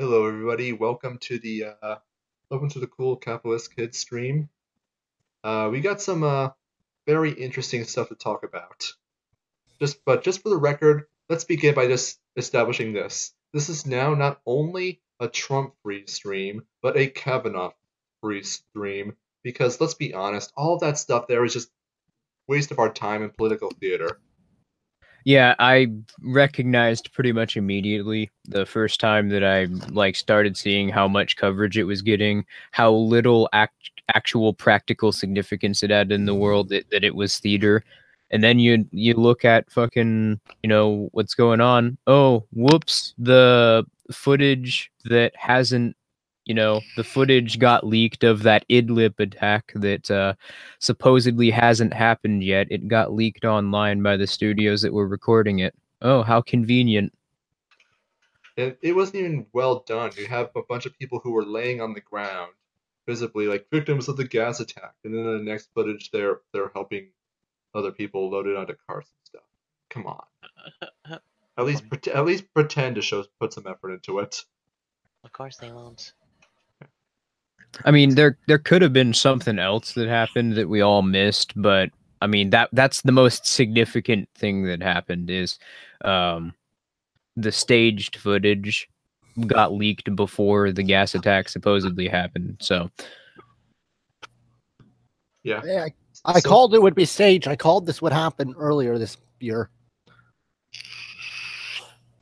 Hello, everybody. Welcome to the Cool Capitalist Kidz stream. We got some very interesting stuff to talk about. Just for the record, let's begin by just establishing this. This is now not only a Trump-free stream, but a Kavanaugh-free stream. Because let's be honest, all of that stuff there is just waste of our time in political theater. Yeah, I recognized pretty much immediately the first time that I started seeing how much coverage it was getting, how little actual practical significance it had in the world that it was theater. And then you look at fucking, what's going on. Oh, whoops, the footage that hasn't the footage got leaked of that Idlib attack that supposedly hasn't happened yet. It got leaked online by the studios that were recording it. Oh, how convenient. It wasn't even well done. You have a bunch of people who were laying on the ground, visibly like victims of the gas attack, and then in the next footage they're helping other people loaded onto cars and stuff. Come on. At least pretend to put some effort into it. Of course they won't. I mean, there could have been something else that happened that we all missed, but I mean that's the most significant thing that happened is the staged footage got leaked before the gas attack supposedly happened. So yeah, I called it would be staged. I called this would happen earlier this year.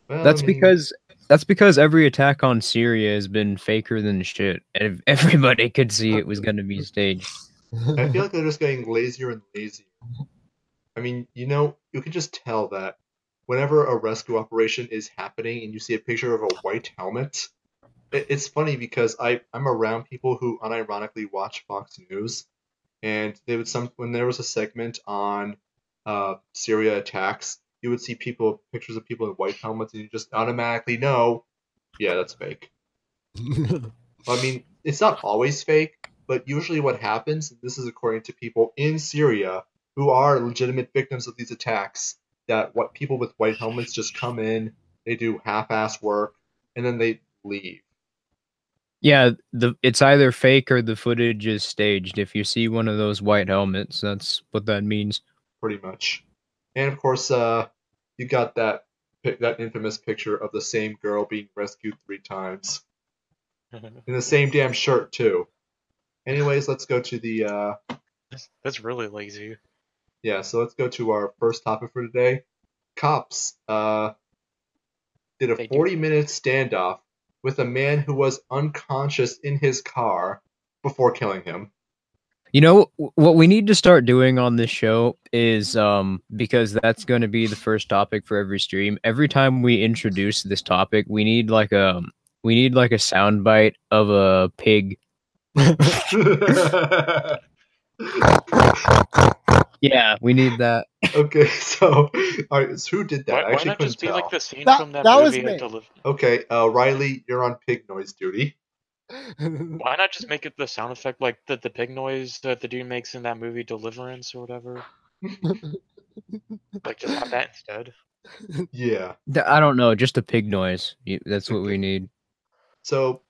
Well, that's because every attack on Syria has been faker than shit, and everybody could see it was going to be staged. I feel like they're just getting lazier and lazier. I mean, you can just tell that whenever a rescue operation is happening and you see a picture of a white helmet, it's funny because I'm around people who unironically watch Fox News, and when there was a segment on Syria attacks, you would see pictures of people in white helmets, and you just automatically know, yeah, that's fake. I mean, it's not always fake, but usually what happens, and this is according to people in Syria who are legitimate victims of these attacks, that what people with white helmets just come in, they do half-ass work, and then they leave. Yeah, it's either fake or the footage is staged. If you see one of those white helmets, that's what that means. Pretty much. And of course, you got that infamous picture of the same girl being rescued 3 times. In the same damn shirt, too. Anyways, let's go to the... That's really lazy. Yeah, so let's go to our first topic for today. Cops did a 40-minute standoff with a man who was unconscious in his car before killing him. You know, what we need to start doing on this show is, because that's going to be the first topic for every stream. Every time we introduce this topic, we need like a soundbite of a pig. Yeah, we need that. Okay, so, all right, so who did that? Why not just be like the scene from that movie? Was me. Okay, Riley, you're on pig noise duty. Why not just make it the sound effect like the pig noise that the dude makes in that movie Deliverance or whatever? Like, just have that instead. Yeah. I don't know, just a pig noise. That's what we need. So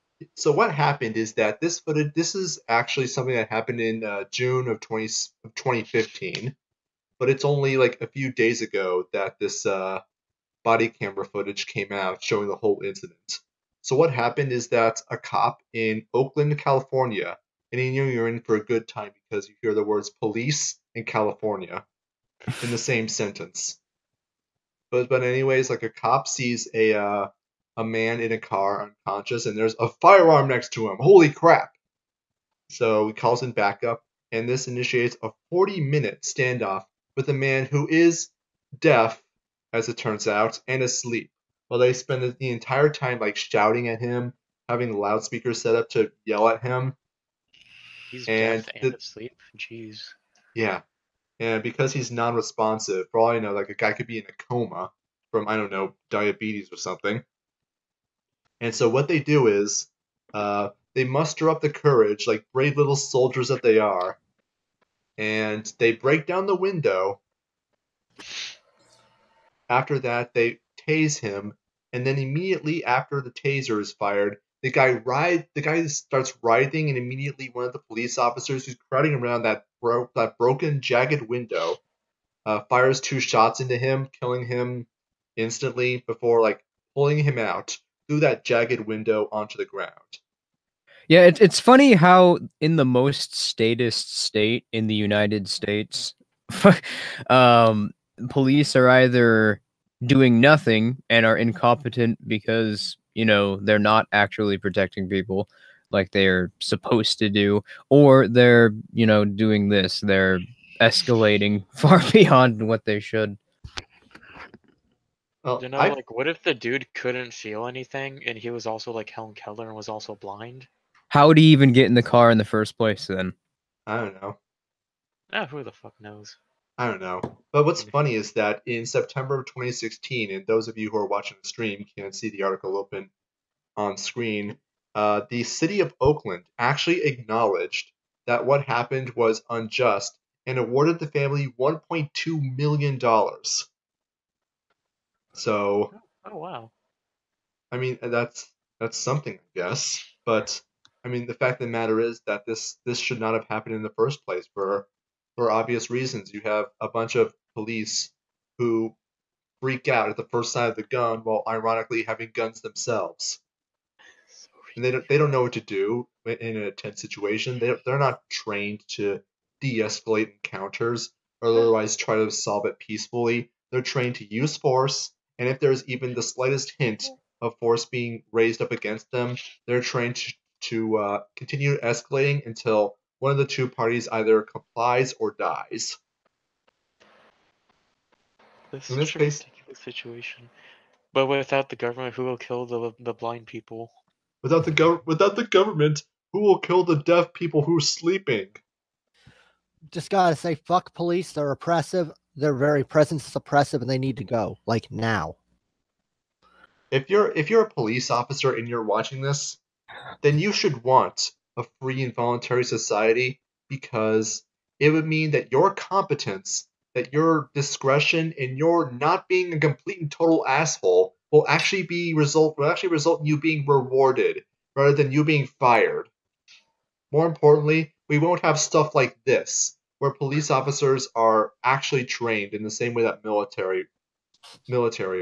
what happened is that this is actually something that happened in June of 2015, but it's only like a few days ago that this body camera footage came out showing the whole incident. So what happened is that a cop in Oakland, California, and you know you're in for a good time because you hear the words police and California in the same sentence. But anyways, like a cop sees a man in a car unconscious, and there's a firearm next to him. Holy crap! So he calls in backup, and this initiates a 40-minute standoff with a man who is deaf, as it turns out, and asleep. Well, they spend the entire time like shouting at him, having loudspeakers set up to yell at him. He's deaf and asleep? Jeez. Yeah. And because he's non-responsive, for all I know, like a guy could be in a coma from, I don't know, diabetes or something. And so what they do is, they muster up the courage, like brave little soldiers that they are, and they break down the window. After that, they tase him and then immediately after the taser is fired, the guy starts writhing, and immediately one of the police officers who's crowding around that broken, jagged window fires 2 shots into him, killing him instantly before pulling him out through that jagged window onto the ground. Yeah, it's funny how in the most statist state in the United States, police are either doing nothing and are incompetent because, they're not actually protecting people like they're supposed to do, or they're, doing this. They're escalating far beyond what they should. Well, what if the dude couldn't feel anything and he was also like Helen Keller and was also blind? How would he even get in the car in the first place then? I don't know. Who the fuck knows? I don't know. But what's funny is that in September of 2016, and those of you who are watching the stream can't see the article open on screen, the city of Oakland actually acknowledged that what happened was unjust and awarded the family $1.2 million. So, oh wow. I mean, that's something, I guess. But I mean, the fact of the matter is that this should not have happened in the first place for obvious reasons. You have a bunch of police who freak out at the first sign of the gun while ironically having guns themselves. And they don't know what to do in a tense situation. They're not trained to de-escalate encounters or otherwise try to solve it peacefully. They're trained to use force, and if there's even the slightest hint of force being raised up against them, they're trained to continue escalating until one of the two parties either complies or dies. This is a ridiculous situation. But without the government, who will kill the blind people? Without the government, who will kill the deaf people who are sleeping? Just gotta say, fuck police. They're oppressive. Their very presence is oppressive, and they need to go, like, now. If you're a police officer and you're watching this, then you should want a free and voluntary society, because it would mean that your competence, that your discretion, and your not being a complete and total asshole will actually result in you being rewarded rather than you being fired. More importantly, we won't have stuff like this, where police officers are actually trained in the same way that military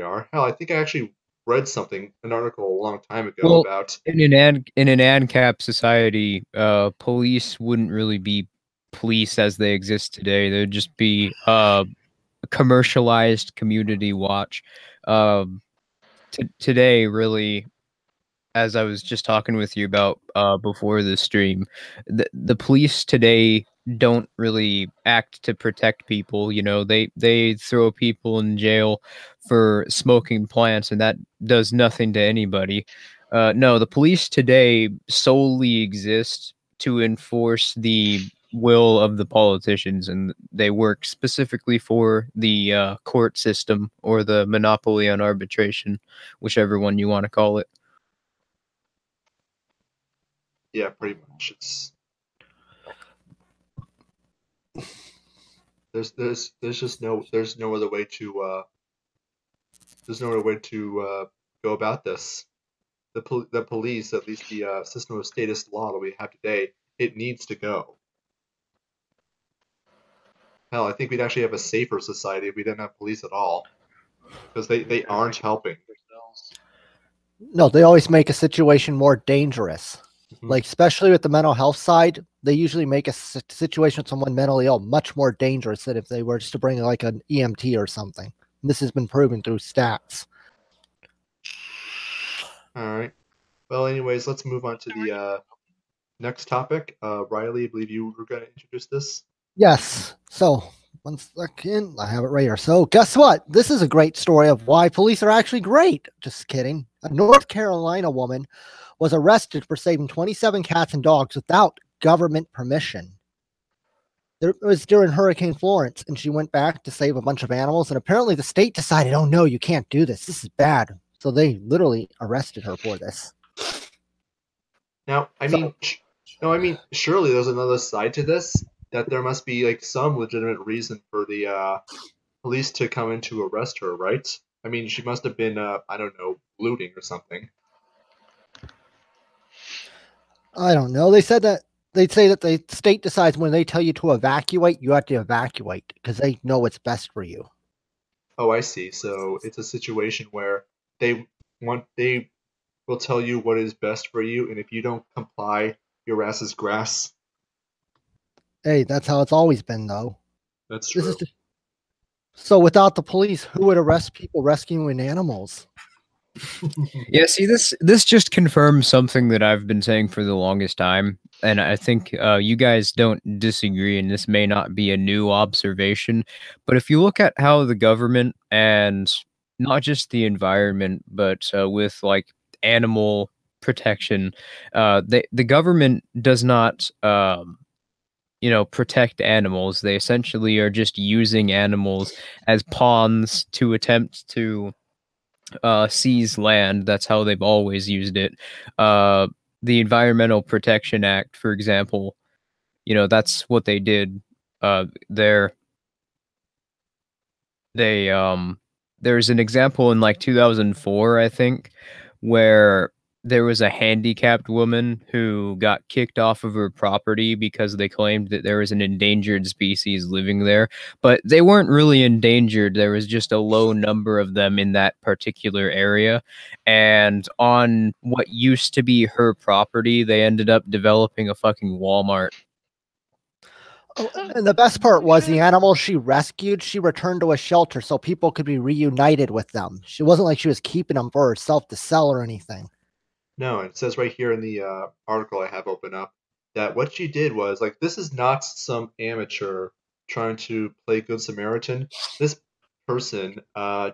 are. Hell, I think I actually read an article a long time ago about in an ANCAP society, police wouldn't really be police as they exist today. They'd just be a commercialized community watch. Today, really, as I was just talking with you about before the stream, the police today don't really act to protect people. They throw people in jail for smoking plants, and that does nothing to anybody. No, the police today solely exist to enforce the will of the politicians, and they work specifically for the court system or the monopoly on arbitration, whichever one you want to call it. Yeah, pretty much. There's just no other way to go about this. The police, at least the system of statist law that we have today, it needs to go. Hell, I think we'd actually have a safer society if we didn't have police at all, because they aren't helping. No, they always make a situation more dangerous. Mm-hmm. Like, especially with the mental health side, they usually make a situation with someone mentally ill much more dangerous than if they were just to bring like an EMT or something. And this has been proven through stats. All right. Well, anyways, let's move on to the next topic. Riley, I believe you were going to introduce this. Yes. So, 1 second. I have it right here. So, guess what? This is a great story of why police are actually great. Just kidding. A North Carolina woman was arrested for saving 27 cats and dogs without government permission. It was during Hurricane Florence, and she went back to save a bunch of animals, and apparently the state decided, oh no, you can't do this. This is bad. So they literally arrested her for this. Now, surely there's another side to this, that there must be like some legitimate reason for the police to come in to arrest her, right? I mean, she must have been, I don't know, looting or something. I don't know. They said that they'd say that the state decides when they tell you to evacuate, you have to evacuate because they know what's best for you. Oh, I see. So it's a situation where they they will tell you what is best for you, and if you don't comply, your ass is grass. Hey, that's how it's always been, though. That's This true. is so without the police, who would arrest people rescuing animals? Yeah, see, this just confirms something that I've been saying for the longest time, and I think you guys don't disagree, and this may not be a new observation, but if you look at how the government and not just the environment, but with like animal protection, the government does not protect animals. They essentially are just using animals as pawns to attempt to seize land. That's how they've always used it. The Environmental Protection Act, for example, that's what they did. There, there's an example in like 2004, I think, where there was a handicapped woman who got kicked off of her property because they claimed that there was an endangered species living there, but they weren't really endangered. There was just a low number of them in that particular area. And on what used to be her property, they ended up developing a fucking Walmart. Oh, and the best part was the animals she rescued, she returned to a shelter so people could be reunited with them. She wasn't like she was keeping them for herself to sell or anything. No, it says right here in the article I have open up that what she did was like this is not some amateur trying to play Good Samaritan. This person,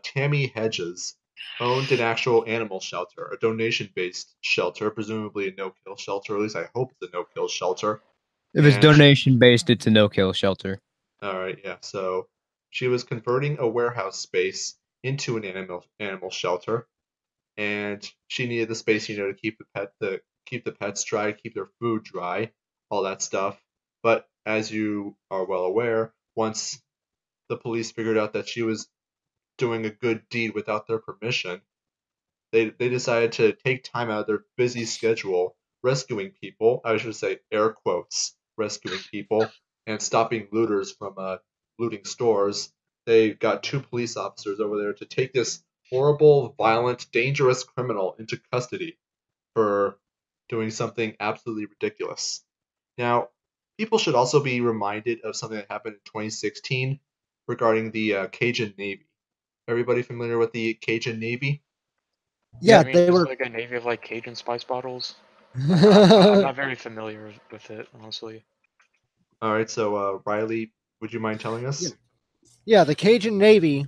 Tammy Hedges, owned an actual animal shelter, a donation-based shelter, presumably a no-kill shelter. At least I hope it's a no-kill shelter. If it's And donation based, it's a no-kill shelter. all right, yeah. So she was converting a warehouse space into an animal shelter, and she needed the space, to keep the pets dry, keep their food dry, all that stuff. But as you are well aware, once the police figured out that she was doing a good deed without their permission, they decided to take time out of their busy schedule rescuing people. I should say air quotes rescuing people and stopping looters from looting stores. They got 2 police officers over there to take this horrible, violent, dangerous criminal into custody for doing something absolutely ridiculous. Now, people should also be reminded of something that happened in 2016 regarding the Cajun Navy. Everybody familiar with the Cajun Navy? Yeah, I mean, they it's were. like a navy of like Cajun spice bottles. I'm not very familiar with it, honestly. All right, so Riley, would you mind telling us? Yeah, the Cajun Navy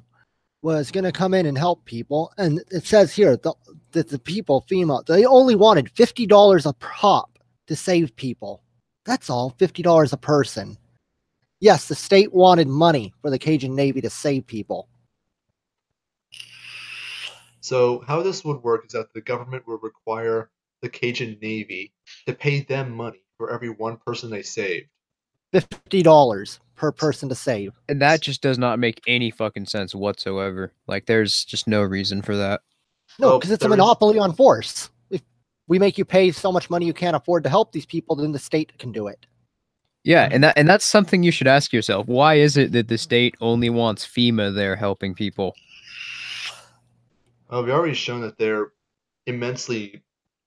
was going to come in and help people. And it says here that the people, female, they only wanted $50 a pop to save people. That's all, $50 a person. Yes, the state wanted money for the Cajun Navy to save people. So how this would work is that the government would require the Cajun Navy to pay them money for every one person they saved. $50 per person to save. And that just does not make any fucking sense whatsoever. Like, there's just no reason for that. No, because it's a monopoly on force. If we make you pay so much money you can't afford to help these people, then the state can do it. Yeah, and that's something you should ask yourself. Why is it that the state only wants FEMA there helping people? We've already shown that they're immensely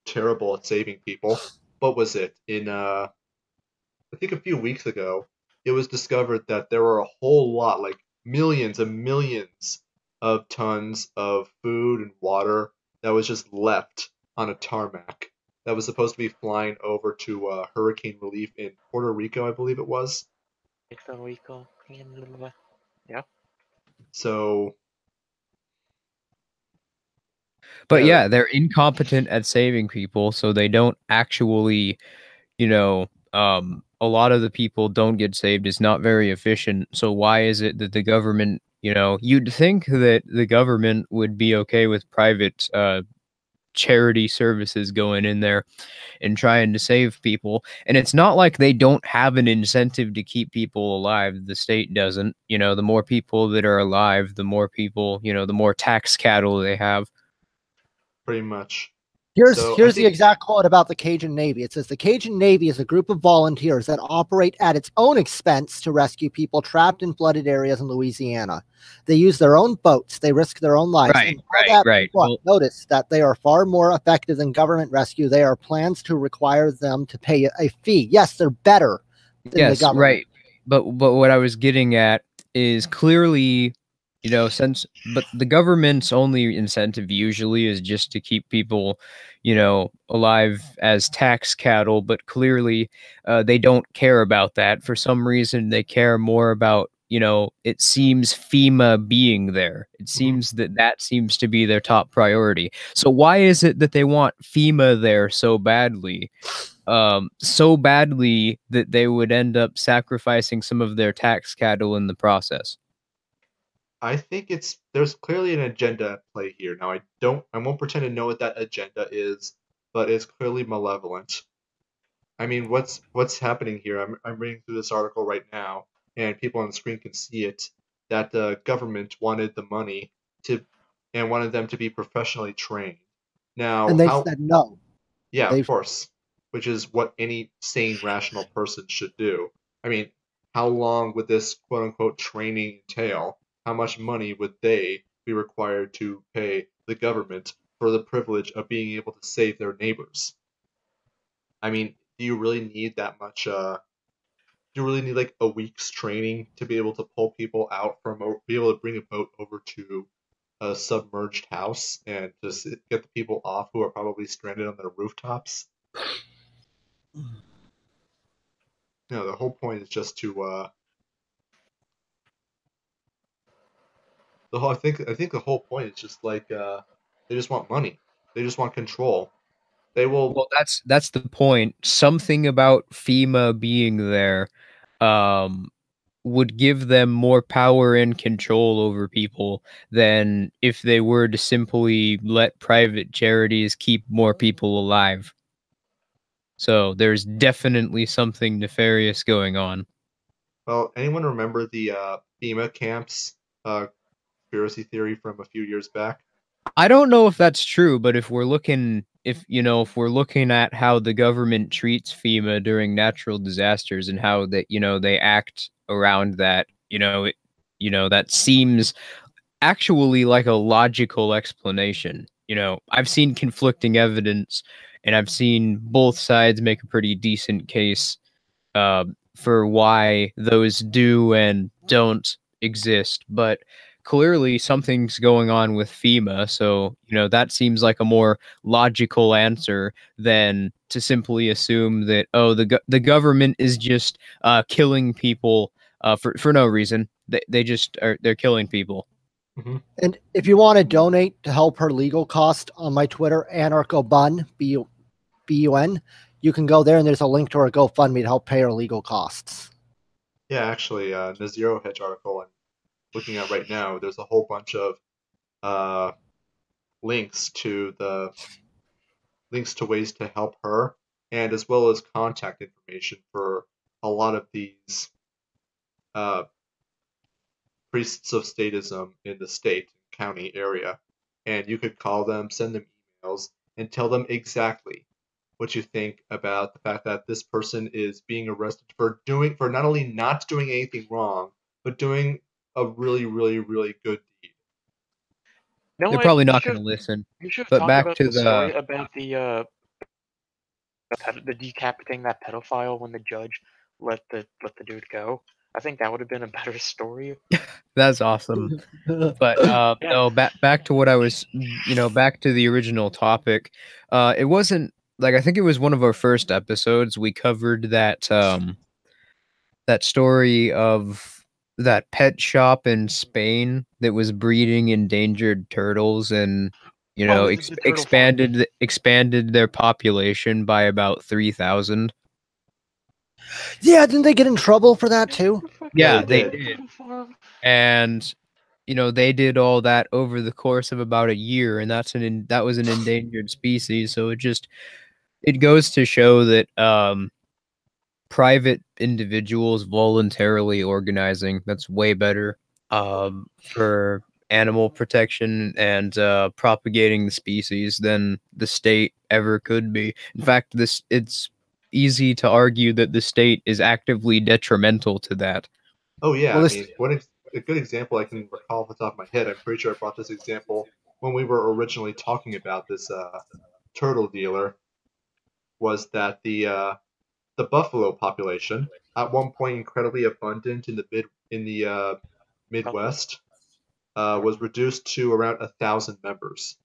terrible at saving people. What was it? I think a few weeks ago, it was discovered that there were a whole lot, like millions and millions of tons of food and water that was just left on a tarmac that was supposed to be flying over to hurricane relief in Puerto Rico, I believe it was. Puerto Rico. Yeah. So But yeah, they're incompetent at saving people, so they don't actually, a lot of the people don't get saved. It's not very efficient. So why is it that the government, you'd think that the government would be okay with private charity services going in there and trying to save people. And it's not like they don't have an incentive to keep people alive. The state doesn't. You know, the more people that are alive, the more people, you know, the more tax cattle they have. Pretty much. Here's So, I the think- exact quote about the Cajun Navy. It says the Cajun Navy is a group of volunteers that operate at its own expense to rescue people trapped in flooded areas in Louisiana. They use their own boats. They risk their own lives. Right, And by that, right. Well, notice that they are far more effective than government rescue. There are plans to require them to pay a fee. Yes, they're better than the Yes, government. right. But what I was getting at is clearly, you know, but the government's only incentive usually is just to keep people, you know, alive as tax cattle. But clearly, they don't care about that. For some reason, they care more about, you know, it seems FEMA being there. It seems that seems to be their top priority. So why is it that they want FEMA there so badly? So badly that they would end up sacrificing some of their tax cattle in the process. I think there's clearly an agenda at play here. Now I won't pretend to know what that agenda is, but it's clearly malevolent. I mean, what's happening here? I'm reading through this article right now, and people on the screen can see it. That the government wanted the money and wanted them to be professionally trained. Now, And they said no. yeah, They've- of course, which is what any sane, rational person should do. I mean, how long would this quote-unquote training entail? How much money would they be required to pay the government for the privilege of being able to save their neighbors? I mean, do you really need that much? Do you really need like a week's training to be able to pull people out or be able to bring a boat over to a submerged house and just get the people off who are probably stranded on their rooftops? No, the whole point is just to I think the whole point is just like they just want money. They just want control. They will. Well, that's the point. Something about FEMA being there would give them more power and control over people than if they were to simply let private charities keep more people alive. So there's definitely something nefarious going on. Well, anyone remember the FEMA camps conspiracy theory from a few years back? I don't know if that's true, but if we're looking at how the government treats FEMA during natural disasters and how that, you know, they act around that, that seems actually like a logical explanation. You know, I've seen conflicting evidence and I've seen both sides make a pretty decent case for why those do and don't exist, but clearly something's going on with FEMA. So, you know, that seems like a more logical answer than to simply assume that, oh, the government is just killing people for no reason. They're killing people. Mm-hmm. And if you want to donate to help her legal cost on my Twitter, anarchobun, B-U-N, you can go there and there's a link to her GoFundMe to help pay her legal costs. Yeah, actually, the Zero Hedge article I'm looking at right now, there's a whole bunch of links to ways to help her, and as well as contact information for a lot of these priests of statism in the state and county area. And you could call them, send them emails, and tell them exactly what you think about the fact that this person is being arrested for not only not doing anything wrong, but doing a really, really, really good deed. No, They're probably not going to listen. You should But talk back about to the the- story about the decapitating that pedophile when the judge let the dude go. I think that would have been a better story. That's awesome. But no, back to what I was, back to the original topic. It wasn't like, I think it was one of our first episodes. We covered that that story of that pet shop in Spain that was breeding endangered turtles and the turtle farm. expanded their population by about 3,000. Yeah, didn't they get in trouble for that too? Yeah, they they did. did. And they did all that over the course of about a year, and that was an endangered species. So it goes to show that private individuals voluntarily organizing, that's way better for animal protection and propagating the species than the state ever could be. In fact, it's easy to argue that the state is actively detrimental to that. Oh yeah, Well, I this mean, a good example I can recall off the top of my head. I'm pretty sure I brought this example when we were originally talking about this turtle dealer. Was that the buffalo population at one point incredibly abundant in the Midwest was reduced to around 1,000 members.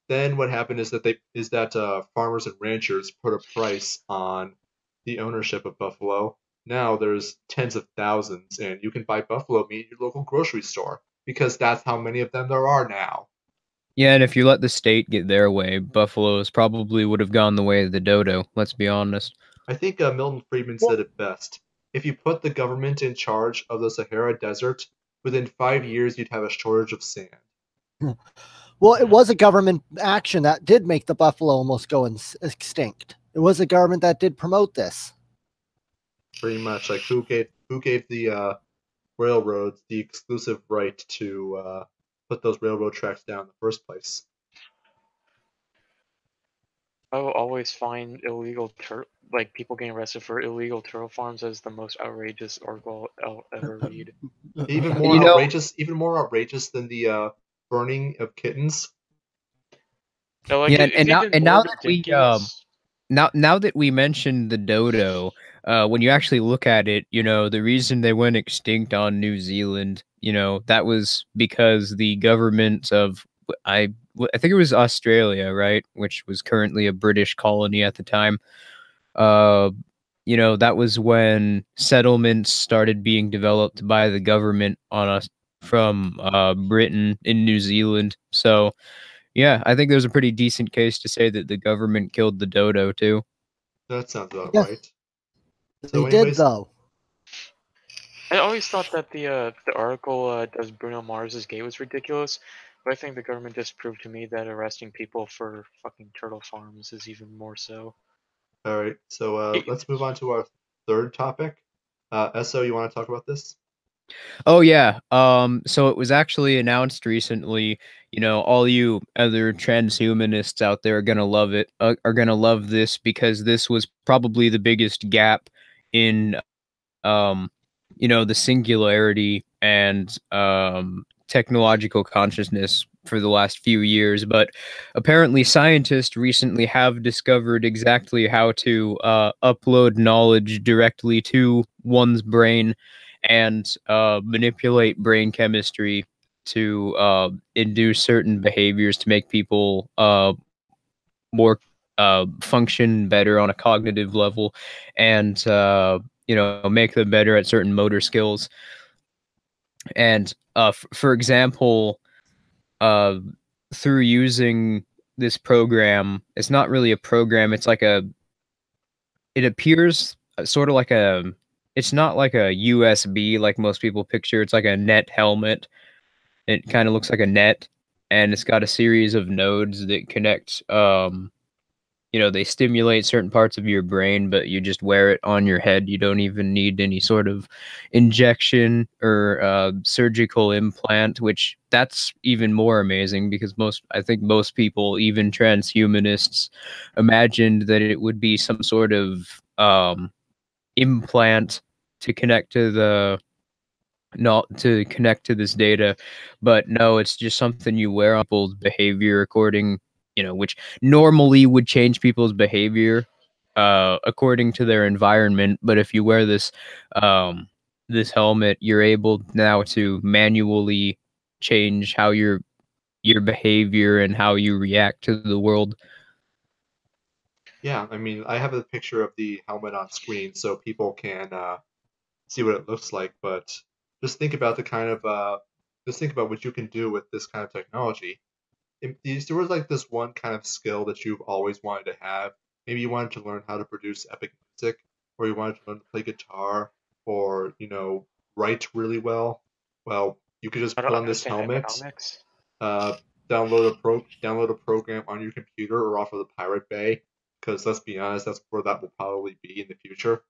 Then what happened is that farmers and ranchers put a price on the ownership of buffalo. Now there's tens of thousands, and you can buy buffalo meat at your local grocery store because that's how many of them there are now. Yeah, and if you let the state get their way, buffaloes probably would have gone the way of the dodo, let's be honest. I think Milton Friedman well, said it best. If you put the government in charge of the Sahara Desert, within 5 years you'd have a shortage of sand. well, it was a government action that did make the buffalo almost go extinct. It was a government that did promote this. Pretty much, like who gave the railroads the exclusive right to put those railroad tracks down in the first place? I will always find like people getting arrested for illegal turtle farms as the most outrageous article I'll ever read. Even more outrageous than the burning of kittens. No, like, Yeah, it's and now even more that ridiculous. now that we mentioned the dodo, when you actually look at it, the reason they went extinct on New Zealand, that was because the government of I think it was Australia, right, which was currently a British colony at the time. Uh, that was when settlements started being developed by the government on us from Britain in New Zealand. So, yeah, I think there's a pretty decent case to say that the government killed the dodo too. That sounds about Yeah. right. They So, did, anyways, though. I always thought that the article "Does Bruno Mars is gay" was ridiculous, but I think the government just proved to me that arresting people for fucking turtle farms is even more so. all right. So let's move on to our third topic. So you want to talk about this? Oh yeah. So it was actually announced recently, all you other transhumanists out there are gonna love it, are gonna love this because this was probably the biggest gap in the singularity and technological consciousness for the last few years. But apparently scientists recently have discovered exactly how to upload knowledge directly to one's brain and manipulate brain chemistry to induce certain behaviors to make people more function better on a cognitive level and make them better at certain motor skills. And for example, through using this program, it's not really a program, it's like it appears sort of like it's not like a USB like most people picture. It's like a net helmet. It kind of looks like a net, and it's got a series of nodes that connect. They stimulate certain parts of your brain, but you just wear it on your head. You don't even need any sort of injection or surgical implant, which that's even more amazing because I think most people, even transhumanists, imagined that it would be some sort of implant to connect to not to connect to this data, but no, it's just something you wear on people's behavior according, which normally would change people's behavior according to their environment. But if you wear this helmet, you're able now to manually change how your behavior and how you react to the world. Yeah, I mean, I have a picture of the helmet on screen so people can see what it looks like, but just think about just think about what you can do with this kind of technology. If there was like this one kind of skill that you've always wanted to have, maybe you wanted to learn how to produce epic music, or you wanted to learn to play guitar, or write really well. Well, You could just I put don't on this understand helmet, economics. download a program on your computer or off of the Pirate Bay, because let's be honest, that's where that will probably be in the future.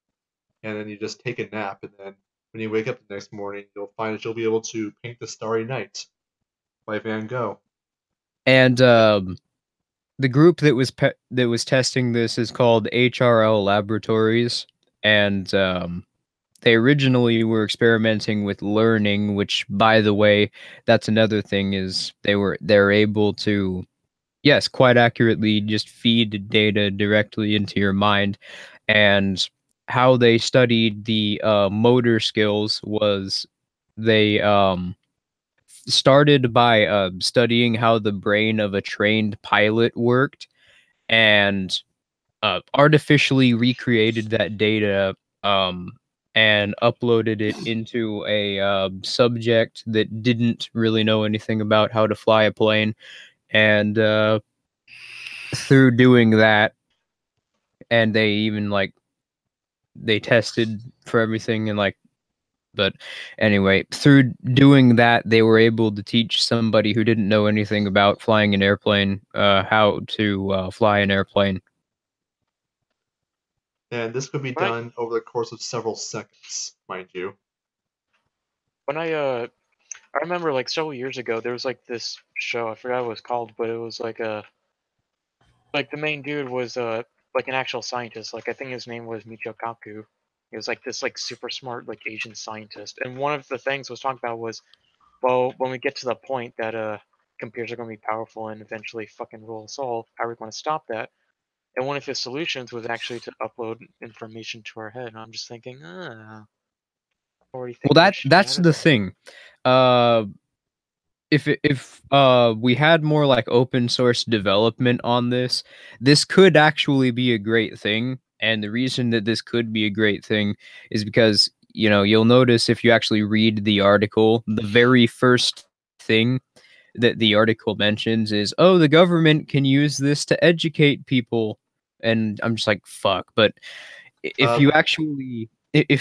And then you just take a nap, and then when you wake up the next morning, you'll find that you'll be able to paint the Starry Night by Van Gogh. And the group that was testing this is called HRL Laboratories, and they originally were experimenting with learning, which, by the way, that's another thing, is they're able to, yes, quite accurately just feed data directly into your mind. And how they studied the motor skills was they started by studying how the brain of a trained pilot worked, and artificially recreated that data, and uploaded it into a subject that didn't really know anything about how to fly a plane. And through doing that, and they even they tested for everything, and but anyway, through doing that, they were able to teach somebody who didn't know anything about flying an airplane how to fly an airplane. And this could be Right. done over the course of several seconds, mind you. When I remember like several years ago, there was like this show, I forgot what it was called, but it was like the main dude was like an actual scientist. Like I think his name was Michio Kaku. He was like this like super smart like Asian scientist. And one of the things was talking about was, well, when we get to the point that computers are going to be powerful and eventually fucking rule us all, how are we going to stop that? And one of his solutions was actually to upload information to our head. And I'm just thinking, already Well, thinking shit that's out of the it. thing. If we had more like open source development on this, this could actually be a great thing. And the reason that this could be a great thing is because, you'll notice if you actually read the article, the very first thing that the article mentions is, oh, the government can use this to educate people. And I'm just like, fuck. But if you actually take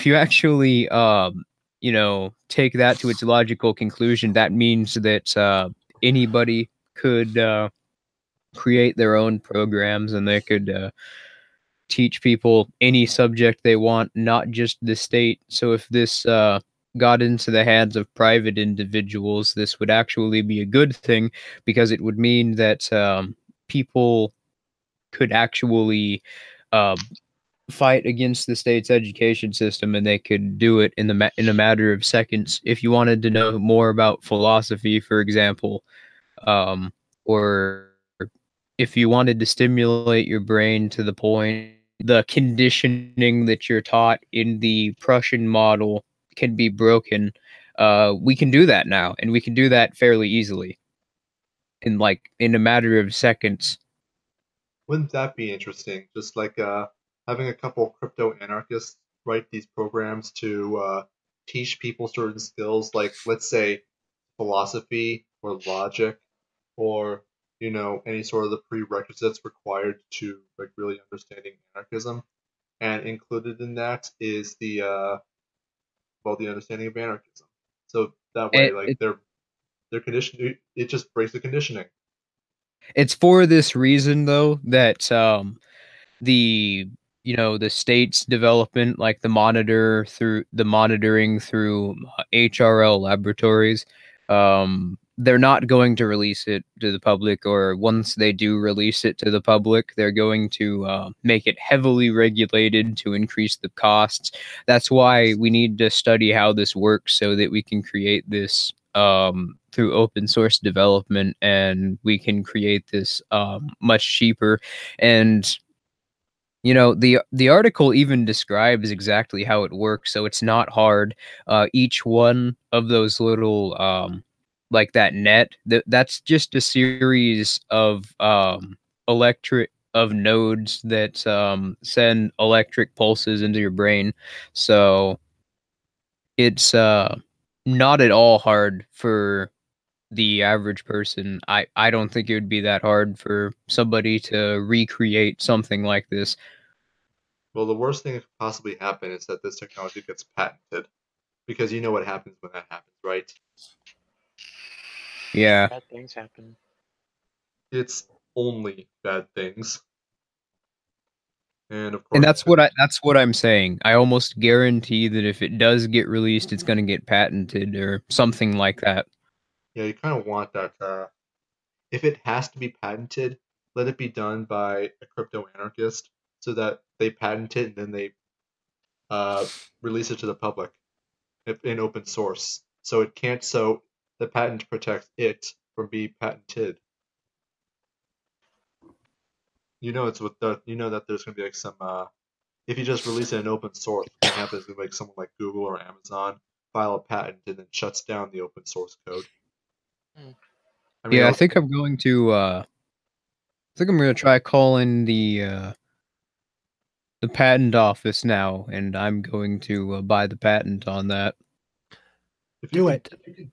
that to its logical conclusion, that means that anybody could create their own programs, and they could teach people any subject they want, not just the state. So if this got into the hands of private individuals, this would actually be a good thing, because it would mean that people could actually fight against the state's education system, and they could do it in in a matter of seconds. If you wanted to know more about philosophy, for example, or if you wanted to stimulate your brain to the point, the conditioning that you're taught in the Prussian model can be broken. We can do that now, and we can do that fairly easily in a matter of seconds. Wouldn't that be interesting? Just like having a couple of crypto anarchists write these programs to teach people certain skills, like let's say philosophy or logic, or any sort of the prerequisites required to like really understanding anarchism. And included in that is the the understanding of anarchism. So that way, It, like it, their condition, it just breaks the conditioning. it's for this reason, though, that the the state's development, like the monitoring through HRL laboratories, they're not going to release it to the public, or once they do release it to the public, they're going to make it heavily regulated to increase the costs. That's why we need to study how this works, so that we can create this through open source development, and we can create this much cheaper. And the article even describes exactly how it works, so it's not hard. Each one of those little like that net, that's just a series of nodes that send electric pulses into your brain. So it's not at all hard for the average person. I don't think it would be that hard for somebody to recreate something like this. Well, the worst thing that could possibly happen is that this technology gets patented, because you know what happens when that happens, right? Yeah. Bad things happen. It's only bad things. And of And course, that's what I'm saying. I almost guarantee that if it does get released, it's going to get patented or something like that. yeah, you kind of want that. If it has to be patented, let it be done by a crypto anarchist, so that they patent it and then they release it to the public in open source. So it can't. So the patent protects it from being patented. You know, it's with the. You know that there's gonna be like some. If you just release it in open source, what's gonna happen is like someone like Google or Amazon file a patent and then shuts down the open source code. I mean, Yeah, I think I'm going to try calling the patent office now, and I'm going to buy the patent on that. if Do you it. could,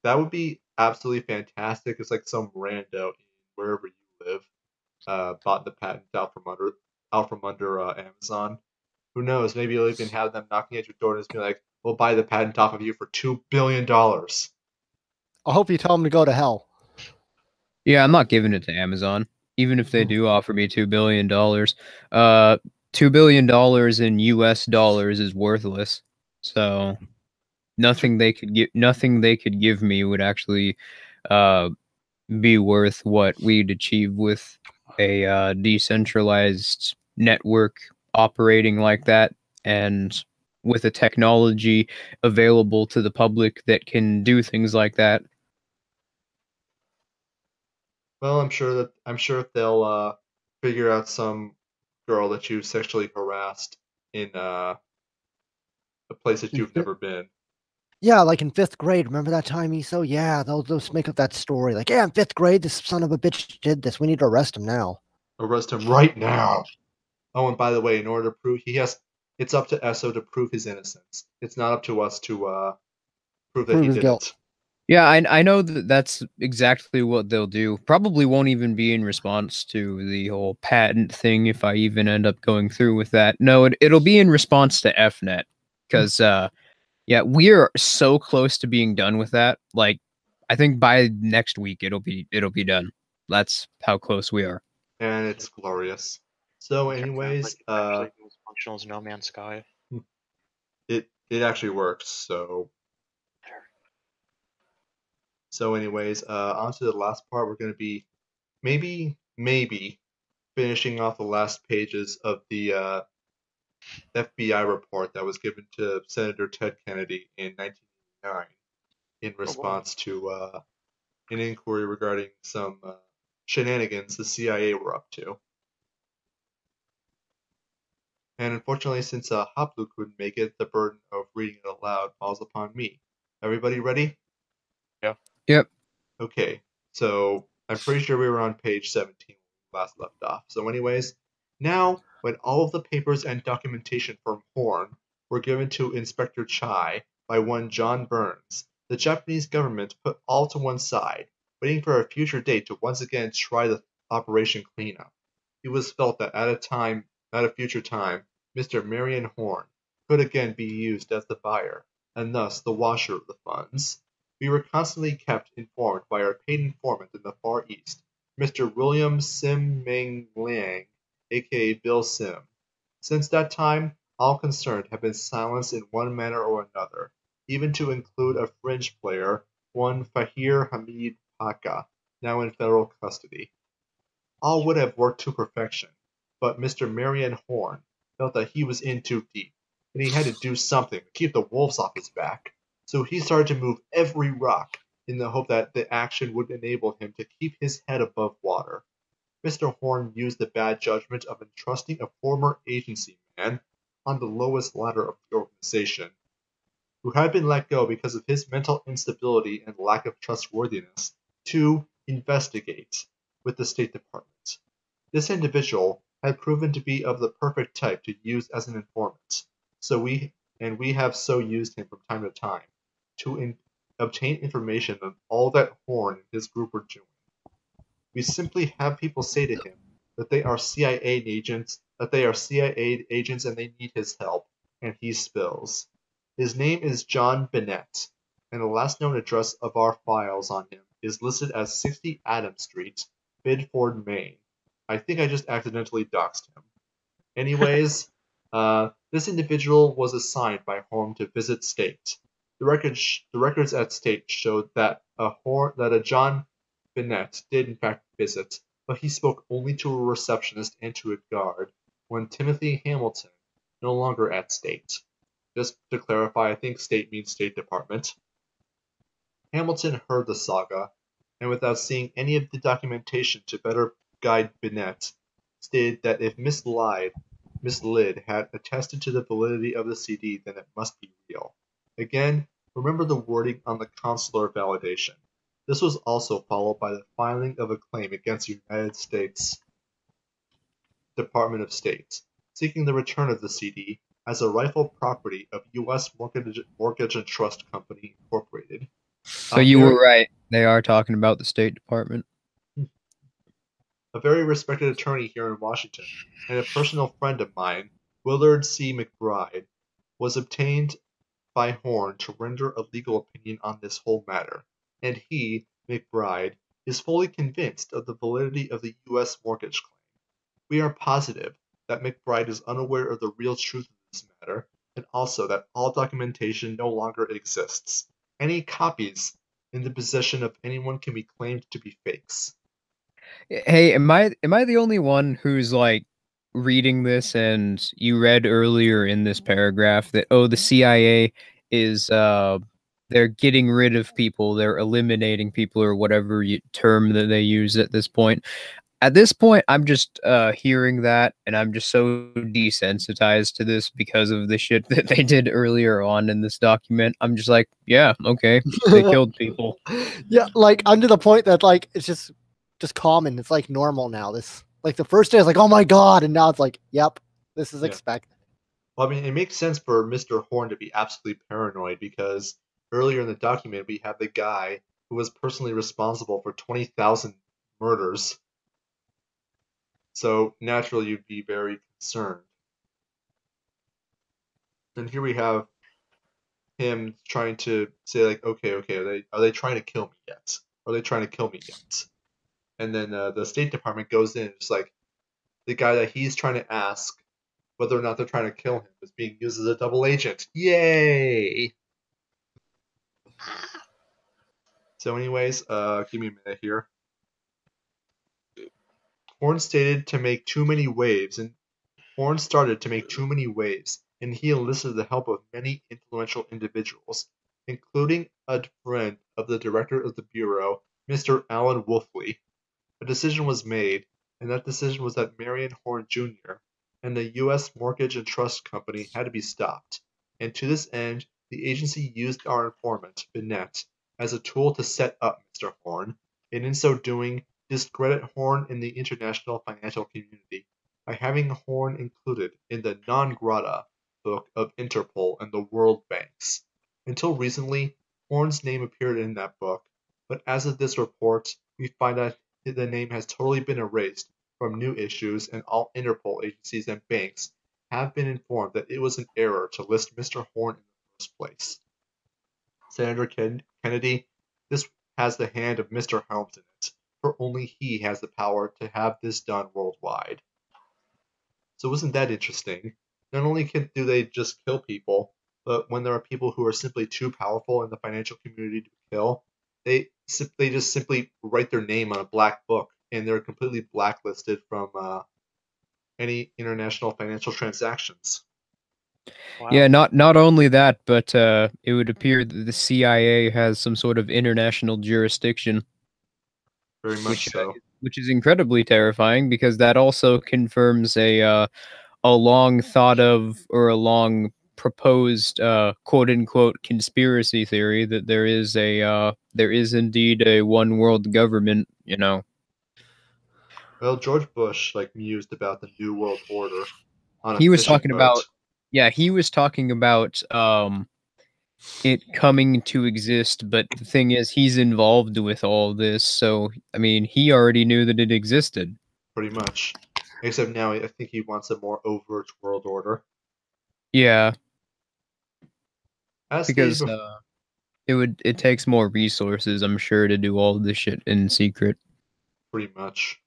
that would be absolutely fantastic. It's like some rando wherever you live bought the patent out from under Amazon. Who knows? Maybe you'll even have them knocking at your door and just be like, "We'll buy the patent off of you for $2 billion." I hope you tell them to go to hell. Yeah, I'm not giving it to Amazon, even if they do offer me $2 billion. $2 billion in US dollars is worthless. So nothing they could give me would actually be worth what we'd achieve with a decentralized network operating like that, and with a technology available to the public that can do things like that. Well, I'm sure they'll figure out some girl that you sexually harassed in a place that you've never been. Yeah, like in 5th grade. Remember that time, ESO? Yeah, they'll just make up that story. Like, yeah, in 5th grade, this son of a bitch did this. We need to arrest him now. Arrest him right now. Oh, and by the way, in order to prove it's up to Esso to prove his innocence. It's not up to us to prove that Prove he his did guilt. it. Yeah, I know that that's exactly what they'll do. Probably won't even be in response to the whole patent thing if I even end up going through with that. No, it'll be in response to FNet, because yeah, we're so close to being done with that. Like, I think by next week it'll be done. That's how close we are. And it's glorious. So, Turns out, anyways, like, it's actually as functional as No Man's Sky. it actually works. So, anyways, on to the last part. We're going to be maybe finishing off the last pages of the FBI report that was given to Senator Ted Kennedy in 1989 in response to an inquiry regarding some shenanigans the CIA were up to. And unfortunately, since Hoplu couldn't make it, the burden of reading it aloud falls upon me. Everybody ready? Yeah. Yep. Okay, so I'm pretty sure we were on page 17 when we last left off. So anyways, now when all of the papers and documentation from Horn were given to Inspector Chai by one John Burns, the Japanese government put all to one side, waiting for a future date to once again try the Operation Cleanup. It was felt that at a future time, Mr. Marion Horn could again be used as the buyer, and thus the washer of the funds. We were constantly kept informed by our paid informant in the Far East, Mr. William Sim Meng Liang, aka Bill Sim. Since that time, all concerned have been silenced in one manner or another, even to include a fringe player, one Fahir Hamid Paka, now in federal custody. All would have worked to perfection, but Mr. Marion Horn felt that he was in too deep, and he had to do something to keep the wolves off his back. So he started to move every rock in the hope that the action would enable him to keep his head above water. Mr. Horn used the bad judgment of entrusting a former agency man on the lowest ladder of the organization, who had been let go because of his mental instability and lack of trustworthiness, to investigate with the State Department. This individual had proven to be of the perfect type to use as an informant, we have so used him from time to time to obtain information on all that Horn and his group were doing. We simply have people say to him that they are CIA agents, and they need his help, and he spills. His name is John Bennett, and the last known address of our files on him is listed as 60 Adams Street, Bidford, Maine. I think I just accidentally doxed him. Anyways, this individual was assigned by Horn to visit State. The records at State showed that a John Bennett did in fact visit, but he spoke only to a receptionist and to a guard when Timothy Hamilton, no longer at State. Just to clarify, I think State means State Department. Hamilton heard the saga, and without seeing any of the documentation to better guide Bennett, stated that if Miss Lyd had attested to the validity of the CD, then it must be real. Again, remember the wording on the consular validation. This was also followed by the filing of a claim against the United States Department of State, seeking the return of the CD as a rightful property of U.S. Mortgage and Trust Company, Incorporated. So you were right. They are talking about the State Department. A very respected attorney here in Washington, and a personal friend of mine, Willard C. McBride, was obtained by Horn to render a legal opinion on this whole matter, and he, McBride, is fully convinced of the validity of the U.S. mortgage claim. We are positive that McBride is unaware of the real truth of this matter, and also that all documentation no longer exists. Any copies in the possession of anyone can be claimed to be fakes. Hey, am I the only one who's like reading this, and you read earlier in this paragraph that the CIA is they're getting rid of people, they're eliminating people, or whatever term that they use at this point. At this point, I'm just hearing that, and I'm just so desensitized to this because of the shit that they did earlier on in this document. I'm just like, yeah, okay, they killed people. Yeah, like under the point that like it's just common. It's like normal now. This like the first day is like, oh my god, and now it's like, yep, this is expected. Well, I mean, it makes sense for Mr. Horn to be absolutely paranoid because earlier in the document we have the guy who was personally responsible for 20,000 murders. So naturally, you'd be very concerned. And here we have him trying to say, like, okay, are they trying to kill me yet? Are they trying to kill me yet? And then the State Department goes in, just like the guy that he's trying to ask whether or not they're trying to kill him is being used as a double agent. Yay! So, anyways, give me a minute here. Horn started to make too many waves, and he enlisted the help of many influential individuals, including a friend of the director of the Bureau, Mr. Alan Wolfley. A decision was made, and that decision was that Marion Horn Jr. and the U.S. Mortgage and Trust Company had to be stopped, and to this end, the agency used our informant, Bennett, as a tool to set up Mr. Horn, and in so doing, discredit Horn in the international financial community by having Horn included in the non grata book of Interpol and the World Banks. Until recently, Horn's name appeared in that book, but as of this report, we find that the name has totally been erased from new issues, and all Interpol agencies and banks have been informed that it was an error to list Mr. Horn in the first place. Senator Kennedy, this has the hand of Mr. Helms in it, for only he has the power to have this done worldwide. So isn't that interesting? Not only do they just kill people, but when there are people who are simply too powerful in the financial community to kill, they just simply write their name on a black book, and they're completely blacklisted from any international financial transactions. Wow. Yeah, not only that, but it would appear that the CIA has some sort of international jurisdiction. Very much so. Which is incredibly terrifying, because that also confirms a long thought of, or a long proposed quote unquote conspiracy theory that there is indeed a one world government, you know. Well, George Bush mused about the New World Order on a he was fishing talking boat. about he was talking about it coming to exist, but the thing is, he's involved with all this, so I mean, he already knew that it existed. Pretty much. Except now I think he wants a more overt world order. Yeah. As because It takes more resources, I'm sure, to do all this shit in secret. Pretty much.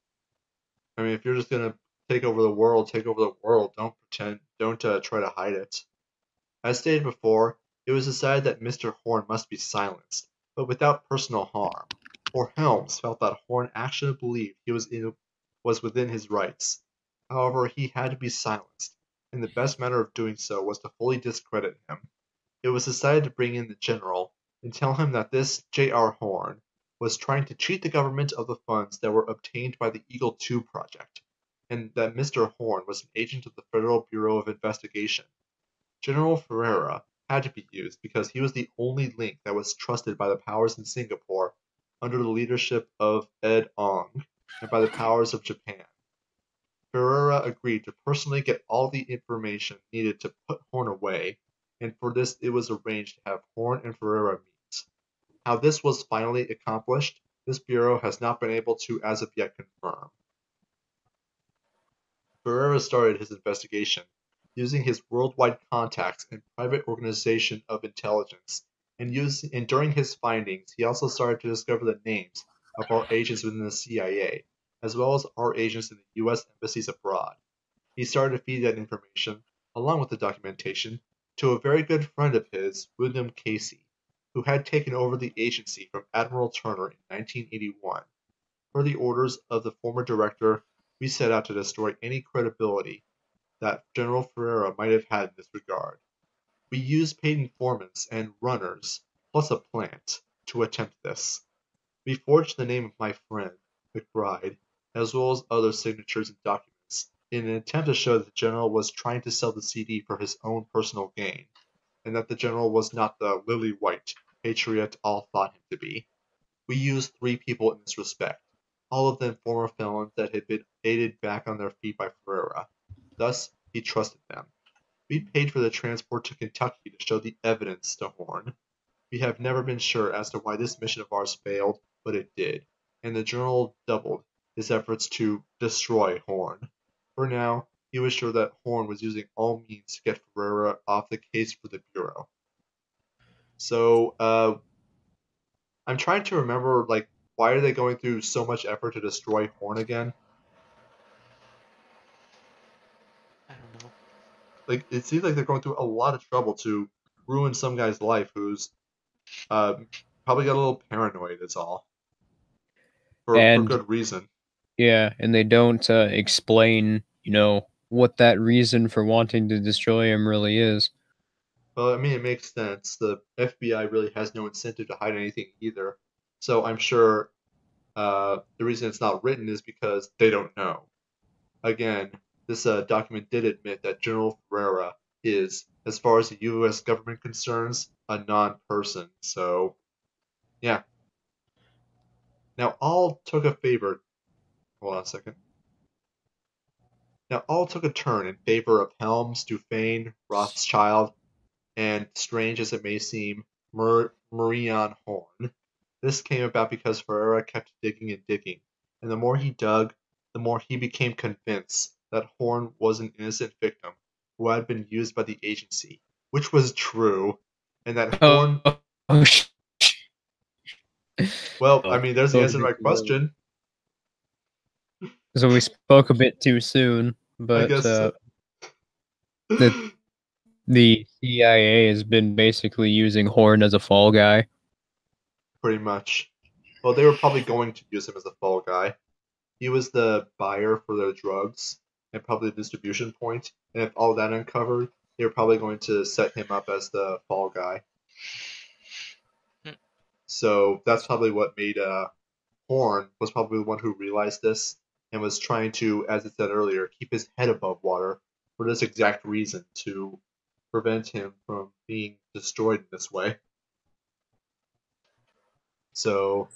I mean, if you're just gonna take over the world, take over the world. Don't pretend. Don't try to hide it. As stated before, it was decided that Mr. Horn must be silenced, but without personal harm. For Helms felt that Horn actually believed he was within his rights. However, he had to be silenced, and the best manner of doing so was to fully discredit him. It was decided to bring in the general and tell him that this J.R. Horn was trying to cheat the government of the funds that were obtained by the Eagle 2 project, and that Mr. Horn was an agent of the Federal Bureau of Investigation. General Ferreira had to be used because he was the only link that was trusted by the powers in Singapore under the leadership of Ed Ong and by the powers of Japan. Ferreira agreed to personally get all the information needed to put Horn away, and for this it was arranged to have Horn and Ferreira meet. How this was finally accomplished, this bureau has not been able to as of yet confirm. Ferreira started his investigation using his worldwide contacts and private organization of intelligence, and during his findings he also started to discover the names of our agents within the CIA, as well as our agents in the U.S. embassies abroad. He started to feed that information, along with the documentation, to a very good friend of his, William Casey, who had taken over the agency from Admiral Turner in 1981. Per the orders of the former director, we set out to destroy any credibility that General Ferreira might have had in this regard. We used paid informants and runners, plus a plant, to attempt this. We forged the name of my friend, McBride, as well as other signatures and documents, in an attempt to show that the general was trying to sell the CD for his own personal gain, and that the general was not the lily-white patriot all thought him to be. We used 3 people in this respect, all of them former felons that had been aided back on their feet by Ferreira. Thus, he trusted them. We paid for the transport to Kentucky to show the evidence to Horn. We have never been sure as to why this mission of ours failed, but it did, and the general doubled his efforts to destroy Horn. For now, he was sure that Horn was using all means to get Ferreira off the case for the Bureau. So, I'm trying to remember, like, why are they going through so much effort to destroy Horn again? I don't know. Like, it seems like they're going through a lot of trouble to ruin some guy's life who's probably got a little paranoid, is all. For good reason. Yeah, and they don't explain, what that reason for wanting to destroy him really is. Well, I mean, it makes sense. The FBI really has no incentive to hide anything either. So I'm sure the reason it's not written is because they don't know. Again, this document did admit that General Ferreira is, as far as the U.S. government concerns, a non-person. So, yeah. Now, all took a favor. Hold on a second. Now, all took a turn in favor of Helms, Dufresne, Rothschild, and, strange as it may seem, Marion Horn. This came about because Ferreira kept digging and digging, and the more he dug, the more he became convinced that Horn was an innocent victim who had been used by the agency, which was true, and that Horn... Well, I mean, there's the answer to my question. So we spoke a bit too soon, but I guess so. the CIA has been basically using Horn as a fall guy. Pretty much. Well, they were probably going to use him as a fall guy. He was the buyer for their drugs and probably the distribution point. And if all that uncovered, they were probably going to set him up as the fall guy. So that's probably what made Horn was probably the one who realized this and was trying to, as I said earlier, keep his head above water for this exact reason, to prevent him from being destroyed in this way. So,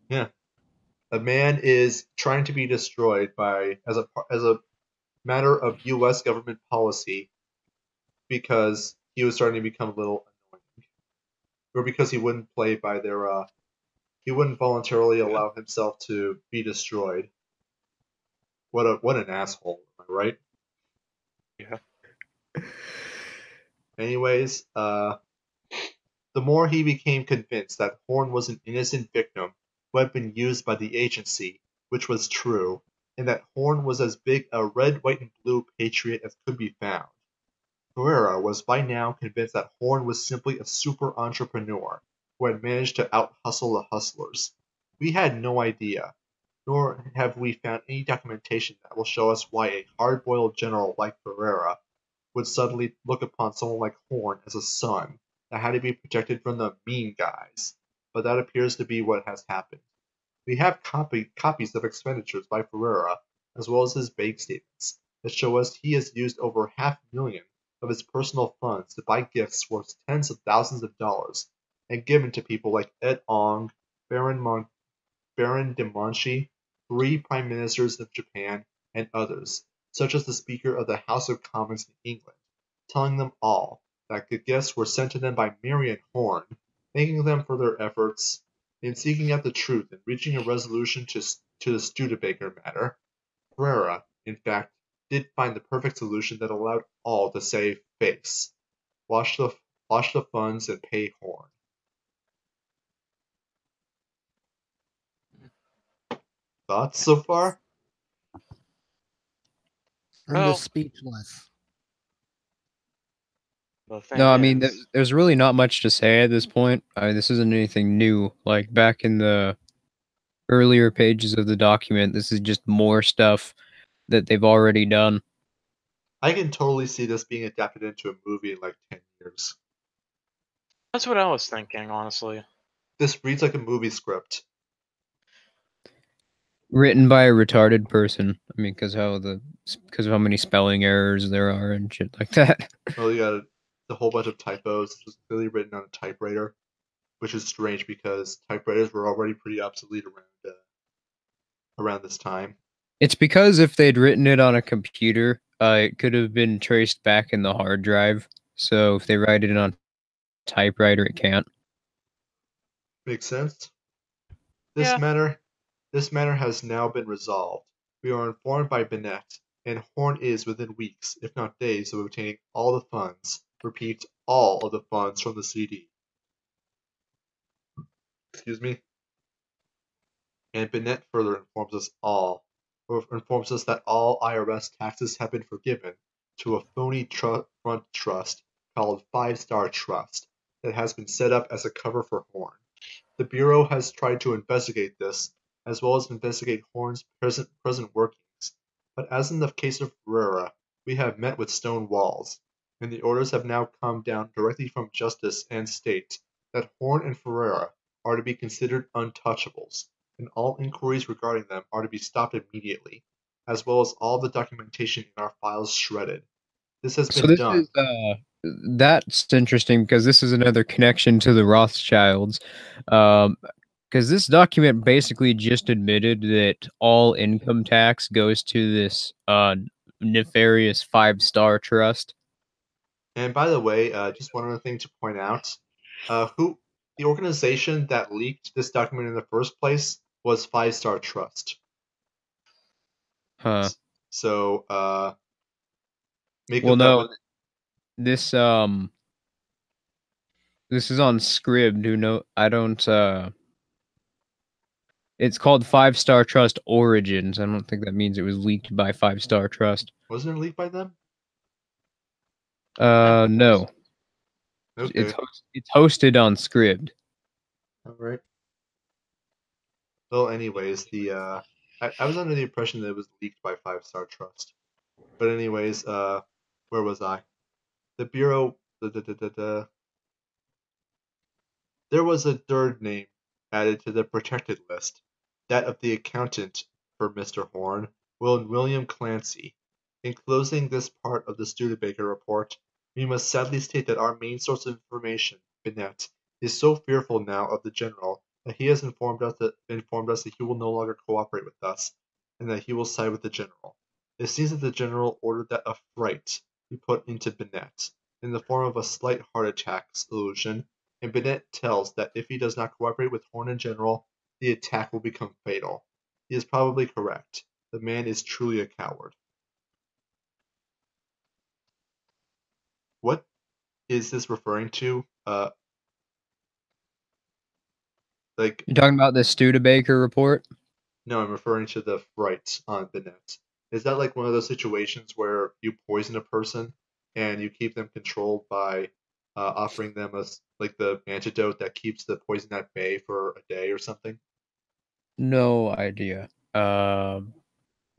yeah. A man is trying to be destroyed as a matter of U.S. government policy because he was starting to become a little annoying, or because he wouldn't play by their he wouldn't voluntarily allow himself to be destroyed. What an asshole, am I right? Yeah. Anyways, the The more he became convinced that Horn was an innocent victim who had been used by the agency, which was true, and that Horn was as big a red, white, and blue patriot as could be found. Ferreira was by now convinced that Horn was simply a super entrepreneur who had managed to out-hustle the hustlers. We had no idea, nor have we found any documentation that will show us why a hard-boiled general like Ferreira would suddenly look upon someone like Horn as a son that had to be protected from the mean guys, but that appears to be what has happened. We have copies of expenditures by Ferreira, as well as his bank statements, that show us he has used over $500,000 of his personal funds to buy gifts worth tens of thousands of dollars, and given to people like Ed Ong, Baron de Monchi, 3 prime ministers of Japan, and others, such as the Speaker of the House of Commons in England, telling them all that the gifts were sent to them by Marion Horn, thanking them for their efforts in seeking out the truth and reaching a resolution to the Studebaker matter. Ferreira, in fact, did find the perfect solution that allowed all to save face. Wash the funds and pay Horn. Thoughts so far? I'm Well- just speechless. The thing No, I mean, is, there's really not much to say at this point. I mean, this isn't anything new. Like back in the earlier pages of the document, this is just more stuff that they've already done. I can totally see this being adapted into a movie in like 10 years. that's what I was thinking, honestly. This reads like a movie script. Written by a retarded person. I mean, because of how many spelling errors there are and shit like that. Well, you got a whole bunch of typos. This was clearly written on a typewriter, which is strange because typewriters were already pretty obsolete around this time. It's because if they'd written it on a computer, it could have been traced back in the hard drive. So if they write it on typewriter, it can't. Makes sense? Yeah. This matter has now been resolved. We are informed by Bennett, and Horn is within weeks, if not days, of obtaining all the funds. Repeat, all of the funds from the CD. Excuse me? And Bennett further informs us that all IRS taxes have been forgiven to a phony front trust called 5-Star Trust that has been set up as a cover for Horn. The Bureau has tried to investigate this, as well as investigate Horn's present workings, but as in the case of Ferreira, we have met with stone walls, and the orders have now come down directly from Justice and state that Horn and Ferreira are to be considered untouchables, and all inquiries regarding them are to be stopped immediately, as well as all the documentation in our files shredded. This has been done. That's interesting because this is another connection to the Rothschilds. Because this document basically just admitted that all income tax goes to this nefarious 5-Star Trust. And by the way, just one other thing to point out, the organization that leaked this document in the first place was 5-Star Trust. Huh. So, this is on Scribd. I don't. It's called 5-Star Trust Origins. I don't think that means it was leaked by 5-Star Trust. Wasn't it leaked by them? No. Okay. It's hosted on Scribd. All right. Well, anyways, I was under the impression that it was leaked by 5-Star Trust. But anyways, where was I? The Bureau. There was a third name added to the protected list, that of the accountant for Mr. Horn, William Clancy. In closing this part of the Studebaker report, we must sadly state that our main source of information, Bennett, is so fearful now of the general that he has informed us that he will no longer cooperate with us, and that he will side with the general. It seems that the general ordered that a fright be put into Bennett, in the form of a slight heart attack illusion, and Bennett tells that if he does not cooperate with Horn in general, the attack will become fatal. He is probably correct. The man is truly a coward. What is this referring to? like You're talking about the Studebaker report? no, I'm referring to the fright on the net. Is that like one of those situations where you poison a person and you keep them controlled by offering them like the antidote that keeps the poison at bay for a day or something? No idea. Yeah,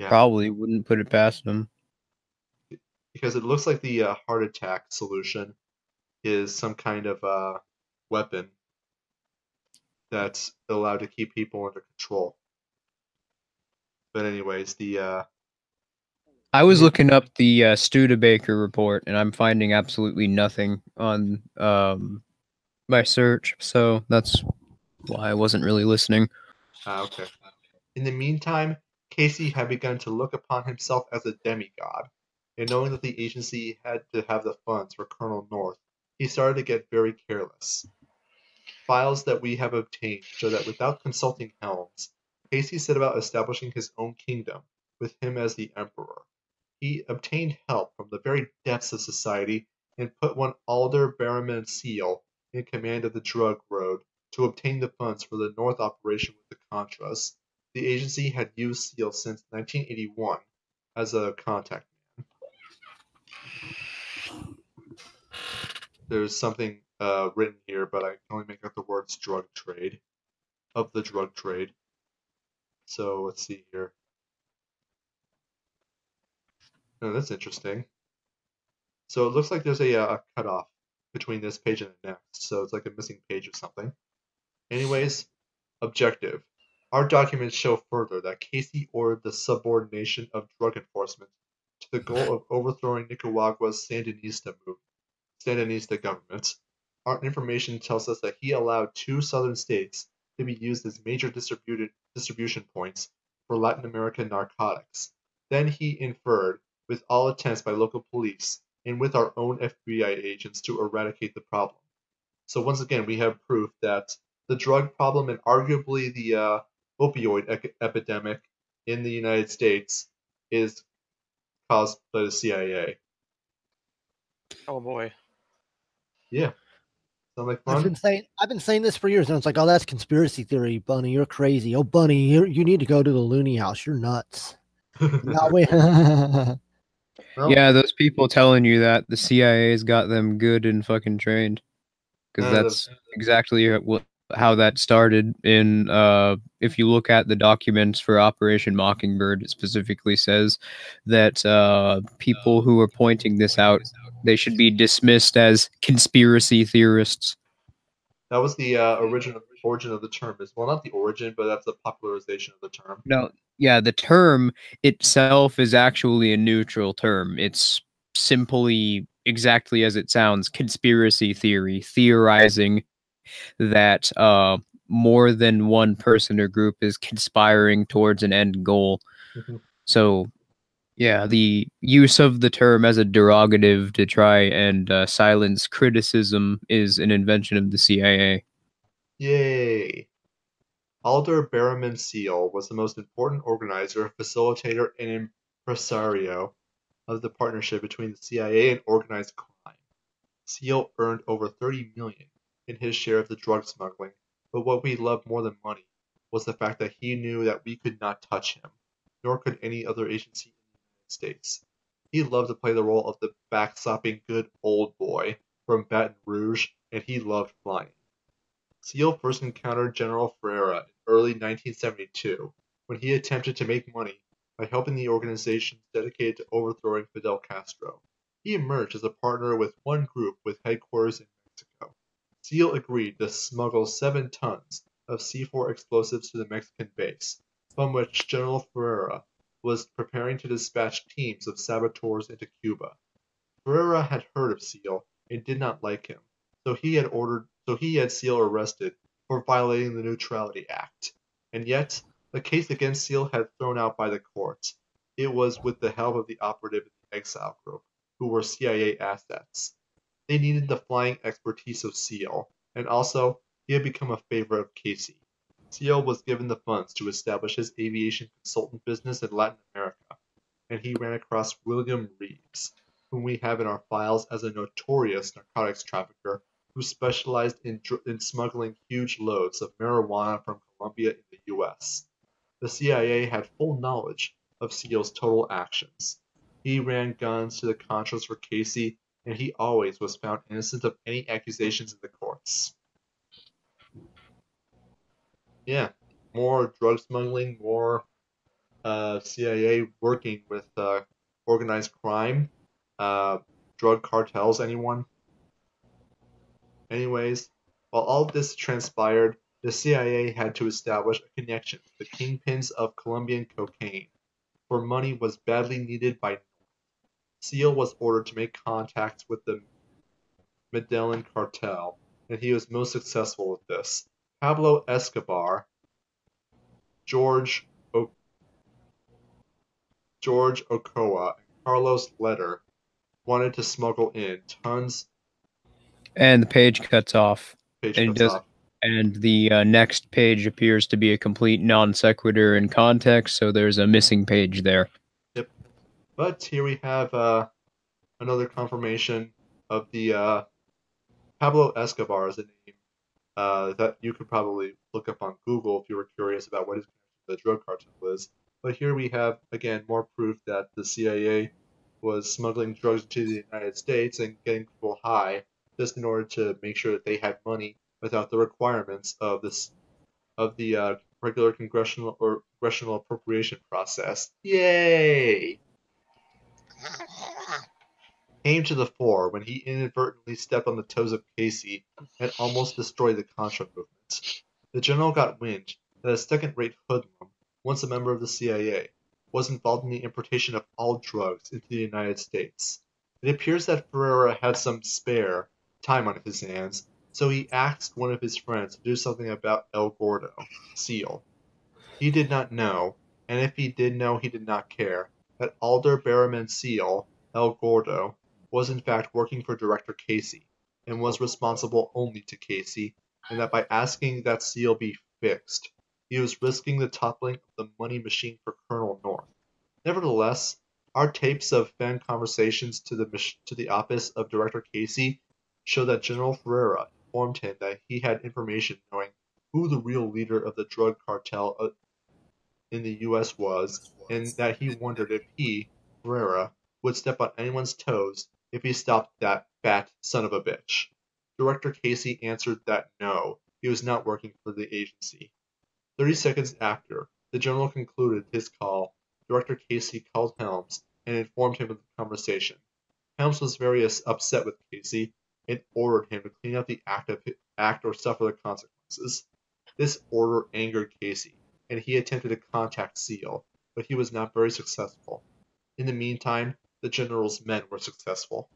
Probably wouldn't put it past them. because it looks like the heart attack solution is some kind of weapon that's allowed to keep people under control. But anyways, I was Yeah. looking up the Studebaker report, and I'm finding absolutely nothing on my search, so that's why I wasn't really listening. okay. In the meantime, Casey had begun to look upon himself as a demigod, and knowing that the agency had to have the funds for Colonel North, he started to get very careless. Files that we have obtained show that without consulting Helms, Casey set about establishing his own kingdom, with him as the emperor. He obtained help from the very depths of society and put one Alder Barrowman Seal in command of the drug road to obtain the funds for the North operation with the Contras. The agency had used Seal since 1981 as a contact man. There's something written here, but I can only make out the words drug trade, of the drug trade. So let's see here. Oh, that's interesting. So it looks like there's a cutoff between this page and the next, so it's like a missing page or something. Anyways, objective. Our documents show further that Casey ordered the subordination of drug enforcement to the goal of overthrowing Nicaragua's Sandinista government. Our information tells us that he allowed 2 southern states to be used as major distribution points for Latin American narcotics. Then he inferred, with all attempts by local police and with our own FBI agents to eradicate the problem. So once again, we have proof that the drug problem and arguably the opioid epidemic in the United States is caused by the CIA. Oh boy. Yeah. Sound like fun? I've been saying this for years, and it's like, oh, that's conspiracy theory, Bunny. You're crazy. Oh, Bunny, you need to go to the Looney House. You're nuts. Well, Yeah, those people telling you that the CIA's got them good and fucking trained, because that's exactly how that started. In if you look at the documents for Operation Mockingbird, it specifically says that people who are pointing this out, they should be dismissed as conspiracy theorists. that was the origin of the term. Well, not the origin, but that's the popularization of the term. No, yeah, the term itself is actually a neutral term. It's simply exactly as it sounds, conspiracy theory, theorizing that more than one person or group is conspiring towards an end goal. Mm-hmm. So, yeah, the use of the term as a derogative to try and silence criticism is an invention of the CIA. Yay! Alder Barrowman Seal was the most important organizer, facilitator, and impresario of the partnership between the CIA and organized crime. Seal earned over $30 million in his share of the drug smuggling, but what we loved more than money was the fact that he knew that we could not touch him, nor could any other agency in the United States. He loved to play the role of the backstopping good old boy from Baton Rouge, and he loved flying. Seal first encountered General Ferreira in early 1972 when he attempted to make money by helping the organizations dedicated to overthrowing Fidel Castro. He emerged as a partner with one group with headquarters in Mexico. Seal agreed to smuggle 7 tons of C4 explosives to the Mexican base, from which General Ferreira was preparing to dispatch teams of saboteurs into Cuba. Ferreira had heard of Seal and did not like him, so he had Seal arrested for violating the Neutrality Act. And yet, the case against Seal had thrown out by the court. It was with the help of the operative in the Exile Group, who were CIA assets. They needed the flying expertise of Seal, and also, he had become a favorite of Casey. Seal was given the funds to establish his aviation consultant business in Latin America, and he ran across William Reeves, whom we have in our files as a notorious narcotics trafficker who specialized in smuggling huge loads of marijuana from Colombia in the U.S. The CIA had full knowledge of Seal's total actions. He ran guns to the Contras for Casey, and he always was found innocent of any accusations in the courts. Yeah, more drug smuggling, more CIA working with organized crime, drug cartels, anyone? Anyways, while all this transpired, the CIA had to establish a connection to the kingpins of Colombian cocaine, for money was badly needed by North. Seal was ordered to make contacts with the Medellin cartel, and he was most successful with this. Pablo Escobar, George Ochoa, and Carlos Leder wanted to smuggle in tons. And the page cuts off. And the next page appears to be a complete non sequitur in context, so there's a missing page there. Yep. But here we have another confirmation of the Pablo Escobar is a name that you could probably look up on Google if you were curious about what his connection to the drug cartel is. But here we have, again, more proof that the CIA was smuggling drugs to the United States and getting people high just in order to make sure that they had money without the requirements of the regular congressional appropriation process. Yay! Came to the fore when he inadvertently stepped on the toes of Casey and almost destroyed the Contra movement. The general got wind that a second-rate hoodlum, once a member of the CIA, was involved in the importation of all drugs into the United States. It appears that Ferreira had some spare time on his hands, so he asked one of his friends to do something about El Gordo, Seal. He did not know, and if he did know, he did not care, that Alder Berriman Seal, El Gordo, was in fact working for Director Casey, and was responsible only to Casey, and that by asking that Seal be fixed, he was risking the toppling of the money machine for Colonel North. Nevertheless, our tapes of fan conversations to the office of Director Casey show that General Ferreira informed him that he had information knowing who the real leader of the drug cartel in the U.S. was, and that he wondered if he, Ferreira, would step on anyone's toes if he stopped that fat son of a bitch. Director Casey answered that no, he was not working for the agency. 30 seconds after, the general concluded his call. Director Casey called Helms and informed him of the conversation. Helms was very upset with Casey and ordered him to clean up the act or suffer the consequences. This order angered Casey, and he attempted to contact Seal, but he was not very successful. In the meantime, the general's men were successful.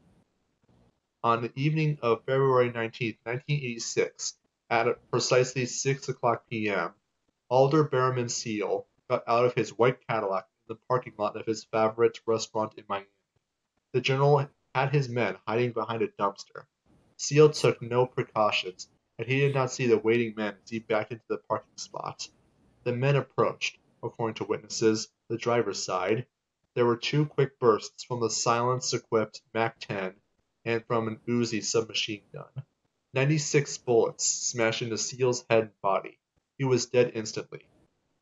On the evening of February 19, 1986, at precisely 6 o'clock p.m., Alder Berriman Seal got out of his white Cadillac in the parking lot of his favorite restaurant in Miami. The general had his men hiding behind a dumpster. Seal took no precautions, and he did not see the waiting men as he backed into the parking spot. The men approached, according to witnesses, the driver's side. There were two quick bursts from the silence-equipped MAC-10 and from an Uzi submachine gun. 96 bullets smashed into Seal's head and body. He was dead instantly.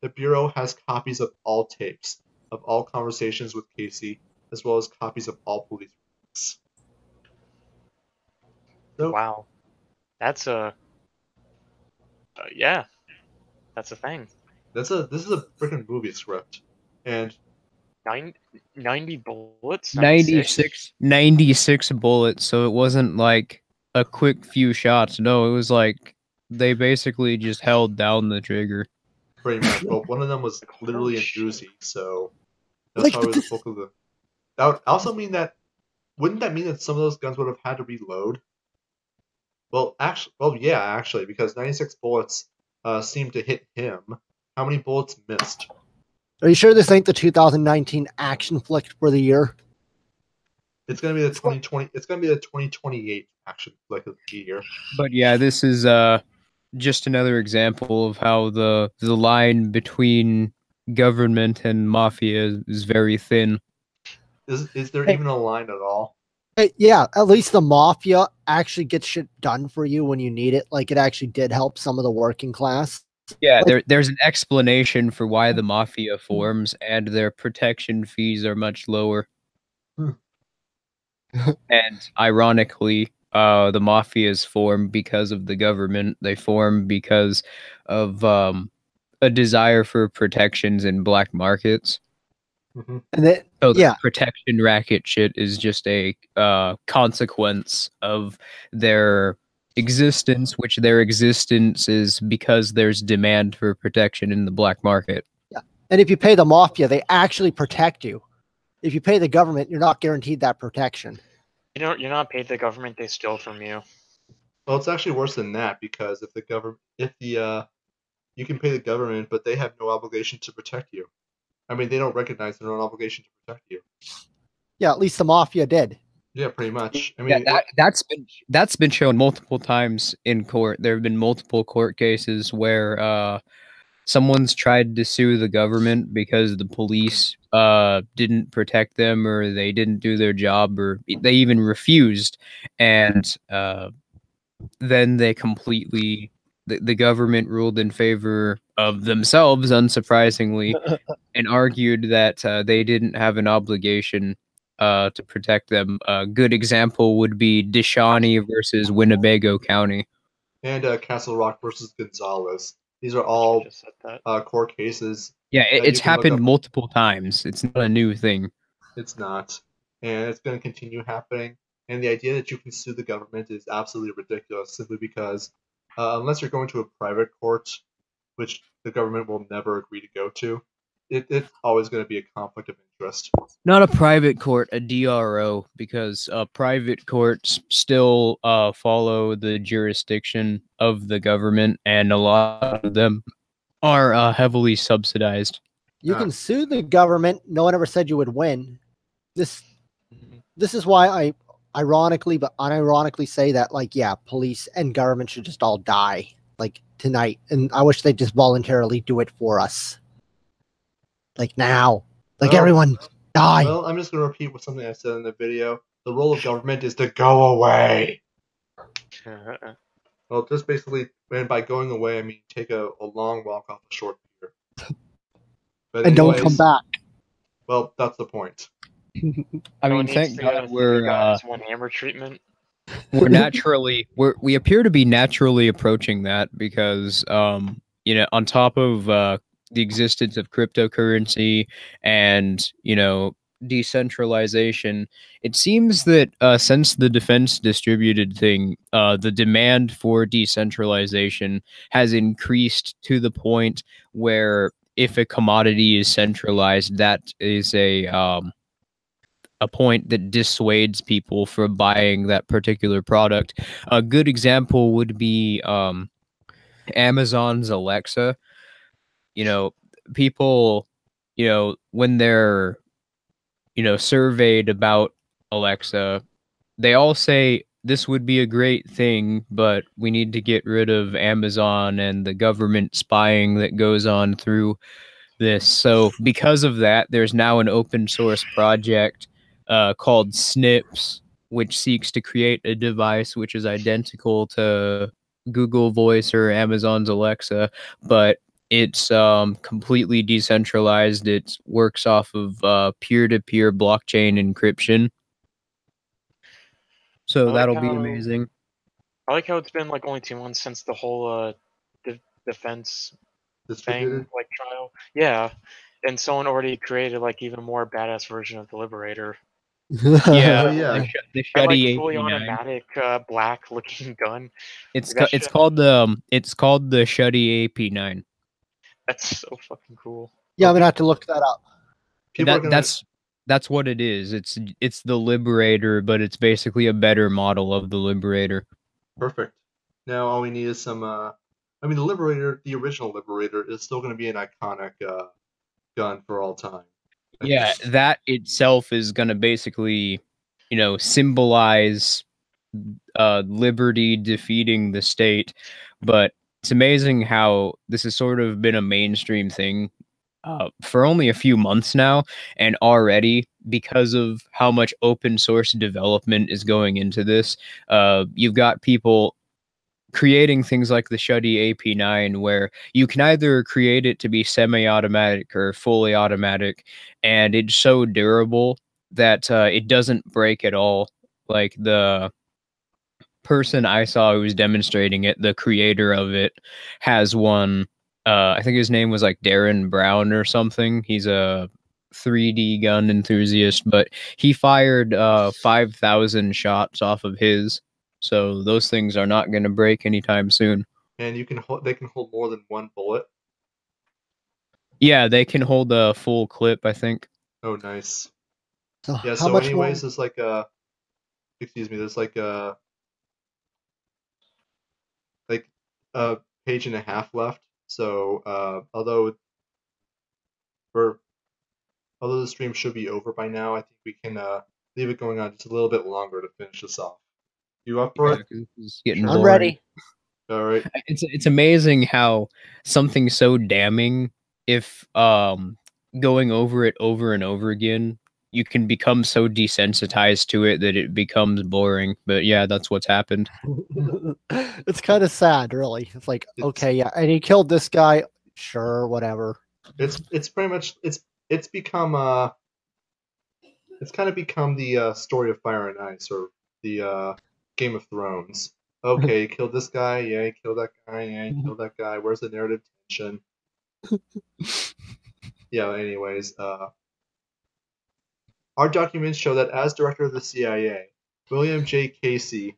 The Bureau has copies of all tapes, of all conversations with Casey, as well as copies of all police reports. So, wow. That's a... yeah. That's a thing. This is a freaking movie script. And 90 bullets? 96 bullets, so it wasn't like a quick few shots. No, it was like they basically just held down the trigger. Pretty much. Well, one of them was literally an Uzi, so that's probably the bulk of the... That would also mean that... Wouldn't that mean that some of those guns would have had to reload? Well, actually, because 96 bullets seemed to hit him. How many bullets missed? Are you sure this ain't the 2019 action flick for the year? It's gonna be the 2020. It's gonna be the 2028 action flick of the year. But yeah, this is just another example of how the line between government and mafia is very thin. Is there even a line at all? Yeah, at least the mafia actually gets shit done for you when you need it. Like it actually did help some of the working class. Yeah, Like, there's an explanation for why the mafia forms, and their protection fees are much lower. Hmm. And ironically, the mafias form because of the government. They form because of a desire for protections in black markets. Hmm. and then, So the yeah, protection racket shit is just a consequence of their existence, which their existence is because there's demand for protection in the black market. yeah. And if you pay the mafia, they actually protect you. If you pay the government, you're not guaranteed that protection. You're not paid the government; they steal from you. Well, it's actually worse than that because if the you can pay the government, but they have no obligation to protect you. I mean, they don't recognize their own obligation to protect you. Yeah, at least the mafia did. Yeah, pretty much. I Yeah, mean, that's been shown multiple times in court. There have been multiple court cases where someone's tried to sue the government because the police didn't protect them, or they didn't do their job, or they even refused, and then the government ruled in favor of themselves, unsurprisingly, and argued that they didn't have an obligation to protect them. A good example would be Deshawnee versus Winnebago County. and Castle Rock versus Gonzalez. These are I all just said that. court cases. Yeah, that it's you can look happened up. multiple times. It's not a new thing. It's not, and it's going to continue happening. And the idea that you can sue the government is absolutely ridiculous, simply because unless you're going to a private court, which the government will never agree to go to, it's always going to be a conflict of interest. Not a private court, a DRO, because private courts still follow the jurisdiction of the government, and a lot of them are heavily subsidized. You can sue the government. No one ever said you would win. This is why I ironically but unironically say that, like, yeah, police and government should just all die, like, tonight. And I wish they'd just voluntarily do it for us. Like now. Like Well, everyone die. Well, I'm just going to repeat what something I said in the video. The role of government is to go away. Well, just basically, and by going away, I mean take a long walk off a short pier. But And don't anyways, come back. Well, that's the point. I mean, thank God we're one hammer treatment. we appear to be naturally approaching that, because you know, on top of the existence of cryptocurrency and, you know, decentralization, it seems that since the defense distributed thing, the demand for decentralization has increased to the point where if a commodity is centralized, that is a point that dissuades people from buying that particular product. A good example would be Amazon's Alexa. You know, people, you know, when they're, you know, surveyed about Alexa, they all say this would be a great thing, but we need to get rid of Amazon and the government spying that goes on through this. So because of that, there's now an open source project called Snips, which seeks to create a device which is identical to Google Voice or Amazon's Alexa, but it's completely decentralized. It works off of peer-to-peer blockchain encryption. So that'll be amazing. I like how it's been like only 2 months since the whole defense thing, like, trial. Yeah, and someone already created like even a more badass version of the Liberator. Yeah, yeah. The Like Shuddy fully AP9. automatic black looking gun. It's called the Shuddy AP9. That's so fucking cool. Yeah, I'm gonna have to look that up. That's what it is. It's the Liberator, but it's basically a better model of the Liberator. Perfect. Now all we need is some. I mean, the Liberator, the original Liberator, is still going to be an iconic gun for all time. Yeah, that itself is going to basically, you know, symbolize liberty defeating the state. But it's amazing how this has sort of been a mainstream thing for only a few months now, and already, because of how much open source development is going into this, you've got people creating things like the Shuddy AP9, where you can either create it to be semi-automatic or fully automatic, and it's so durable that it doesn't break at all. Like the person I saw who was demonstrating it, the creator of it, has one. I think his name was like Darren Brown or something. He's a 3D gun enthusiast, but he fired 5,000 shots off of his. So those things are not going to break anytime soon. And they can hold more than one bullet. Yeah, they can hold a full clip, I think. Oh, nice. So Yeah. how So, much anyways, more? there's like a, excuse me, there's like a page and a half left. So, although the stream should be over by now, I think we can leave it going on just a little bit longer to finish this off. You up for it? It's getting I'm boring. ready. All right. It's amazing how something so damning, if going over it over and over again, you can become so desensitized to it that it becomes boring. But yeah, that's what's happened. It's kind of sad, really. It's like, okay, yeah, and he killed this guy. Sure, whatever. It's pretty much it's become it's kind of become the story of Fire and Ice, or the Game of Thrones. Okay, he killed this guy. Yeah, he killed that guy. Yeah, he killed that guy. Where's the narrative tension? Yeah. Anyways, our documents show that as director of the CIA, William J. Casey,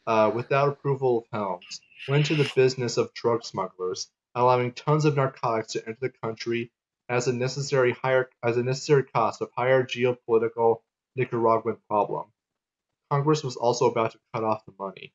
without approval of Helms, went into the business of drug smugglers, allowing tons of narcotics to enter the country as a necessary cost of higher geopolitical Nicaraguan problem. Congress was also about to cut off the money.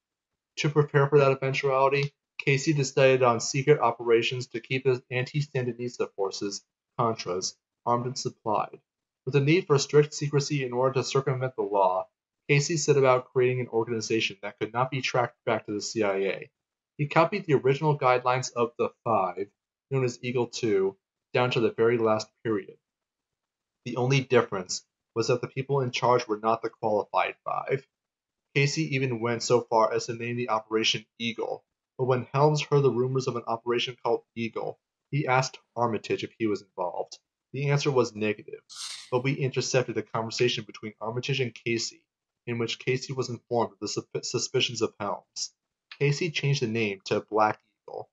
To prepare for that eventuality, Casey decided on secret operations to keep his anti-Sandinista forces, Contras, armed and supplied. With a need for strict secrecy in order to circumvent the law, Casey set about creating an organization that could not be tracked back to the CIA. He copied the original guidelines of the Five, known as Eagle 2, down to the very last period. The only difference was that the people in charge were not the qualified Five. Casey even went so far as to name the operation Eagle, but when Helms heard the rumors of an operation called Eagle, he asked Armitage if he was involved. The answer was negative, but we intercepted a conversation between Armitage and Casey, in which Casey was informed of the suspicions of Helms. Casey changed the name to Black Eagle.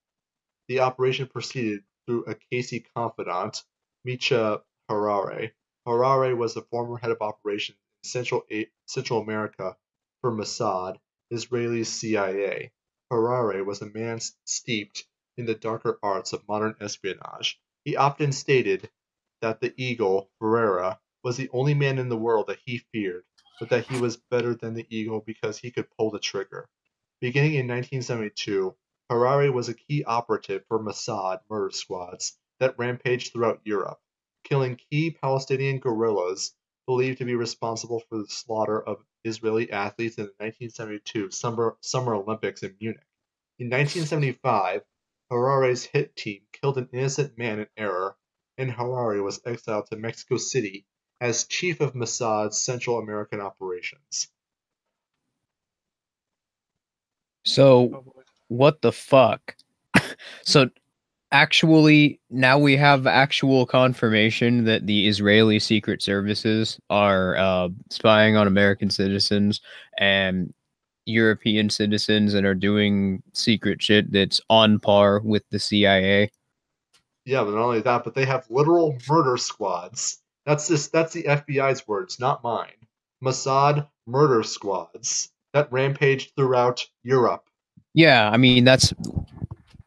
The operation proceeded through a Casey confidant, Micha Harare. Harare was the former head of operations in Central America for Mossad, Israeli CIA. Harare was a man steeped in the darker arts of modern espionage. He often stated that the Eagle, Ferreira, was the only man in the world that he feared, but that he was better than the Eagle because he could pull the trigger. Beginning in 1972, Harare was a key operative for Mossad murder squads that rampaged throughout Europe, killing key Palestinian guerrillas believed to be responsible for the slaughter of Israeli athletes in the 1972 Summer Olympics in Munich. In 1975, Harare's hit team killed an innocent man in error, and Harare was exiled to Mexico City as chief of Mossad's Central American operations. So, what the fuck? So, actually, now we have actual confirmation that the Israeli secret services are spying on American citizens and European citizens and are doing secret shit that's on par with the CIA. Yeah, but not only that, but they have literal murder squads. That's the FBI's words, not mine. Mossad murder squads that rampage throughout Europe. Yeah, I mean, that's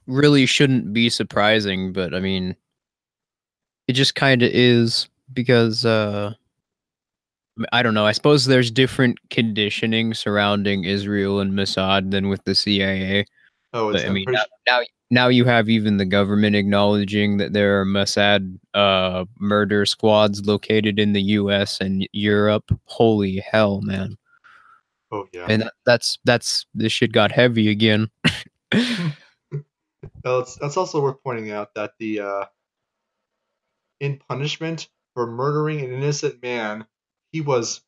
really shouldn't be surprising, but I mean, it just kind of is because I don't know. I suppose there's different conditioning surrounding Israel and Mossad than with the CIA. Oh, But I mean, now you have even the government acknowledging that there are Mossad murder squads located in the U.S. and Europe. Holy hell, man! Oh yeah. And that's this shit got heavy again. Well, that's also worth pointing out that the In punishment for murdering an innocent man, he was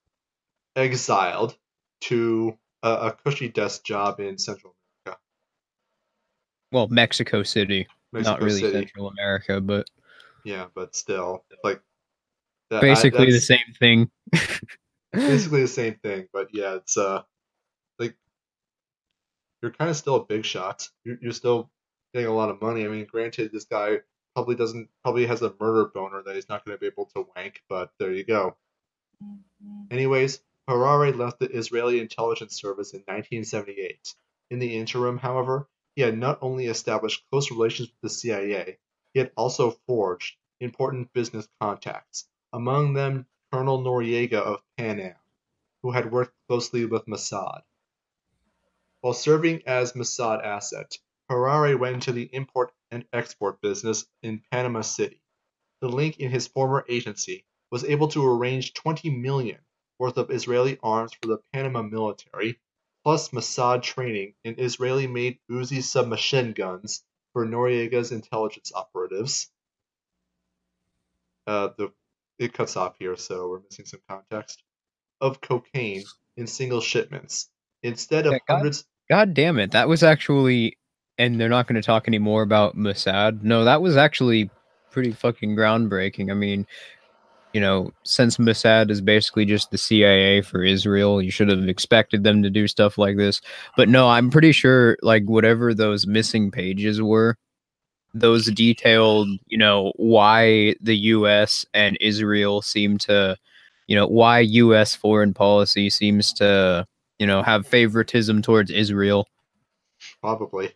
exiled to a cushy desk job in Central America. Well, Mexico City. Not Mexico really City. Central America, but Yeah, but still, like basically the that's same thing. basically the same thing. But yeah, it's like you're kind of still a big shot. You're still getting a lot of money. I mean, granted, this guy probably has a murder boner that he's not going to be able to wank, but there you go. Anyways, Harare left the Israeli intelligence service in 1978. In the interim, however, he had not only established close relations with the CIA, he had also forged important business contacts, among them Colonel Noriega of Pan Am, who had worked closely with Mossad. While serving as Mossad asset, Harare went into the import and export business in Panama City. The link in his former agency was able to arrange $20 million worth of Israeli arms for the Panama military, plus Mossad training in Israeli-made Uzi submachine guns for Noriega's intelligence operatives. It cuts off here, so we're missing some context. Of cocaine in single shipments, instead of hundreds. God damn it! That was actually, and they're not going to talk anymore about Mossad. No, that was actually pretty fucking groundbreaking. I mean, you know, since Mossad is basically just the CIA for Israel, you should have expected them to do stuff like this. But no, I'm pretty sure, like, whatever those missing pages were, those detailed, you know, why the U.S. and Israel seem to, you know, why U.S. foreign policy seems to, you know, have favoritism towards Israel. Probably.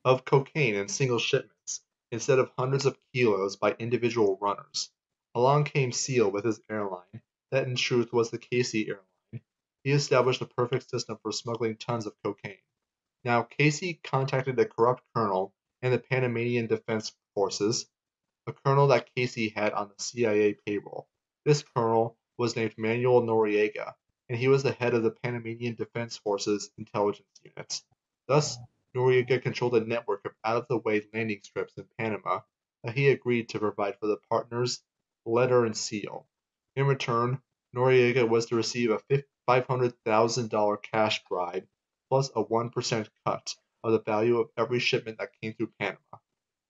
Of cocaine in single shipments, instead of hundreds of kilos by individual runners. Along came Seal with his airline, that in truth was the Casey airline. He established a perfect system for smuggling tons of cocaine. Now, Casey contacted a corrupt colonel in the Panamanian Defense Forces, a colonel that Casey had on the CIA payroll. This colonel was named Manuel Noriega, and he was the head of the Panamanian Defense Forces intelligence unit. Thus, Noriega controlled a network of out-of-the-way landing strips in Panama that he agreed to provide for the partners, Letter and Seal. In return, Noriega was to receive a $500,000 cash bribe plus a 1% cut of the value of every shipment that came through Panama.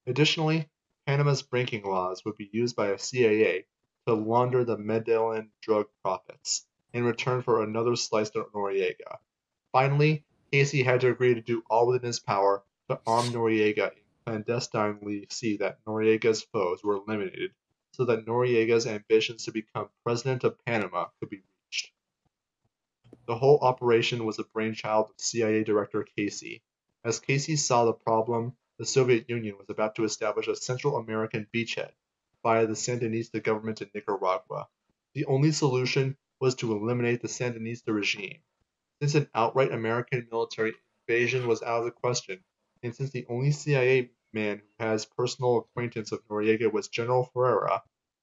Additionally, Panama's banking laws would be used by the CIA to launder the Medellin drug profits in return for another slice of Noriega. Finally, Casey had to agree to do all within his power to arm Noriega and clandestinely see that Noriega's foes were eliminated so that Noriega's ambitions to become president of Panama could be reached. The whole operation was a brainchild of CIA Director Casey. As Casey saw the problem, the Soviet Union was about to establish a Central American beachhead via the Sandinista government in Nicaragua. The only solution was to eliminate the Sandinista regime. Since an outright American military invasion was out of the question, and since the only CIA man who has personal acquaintance of Noriega was General Ferreira,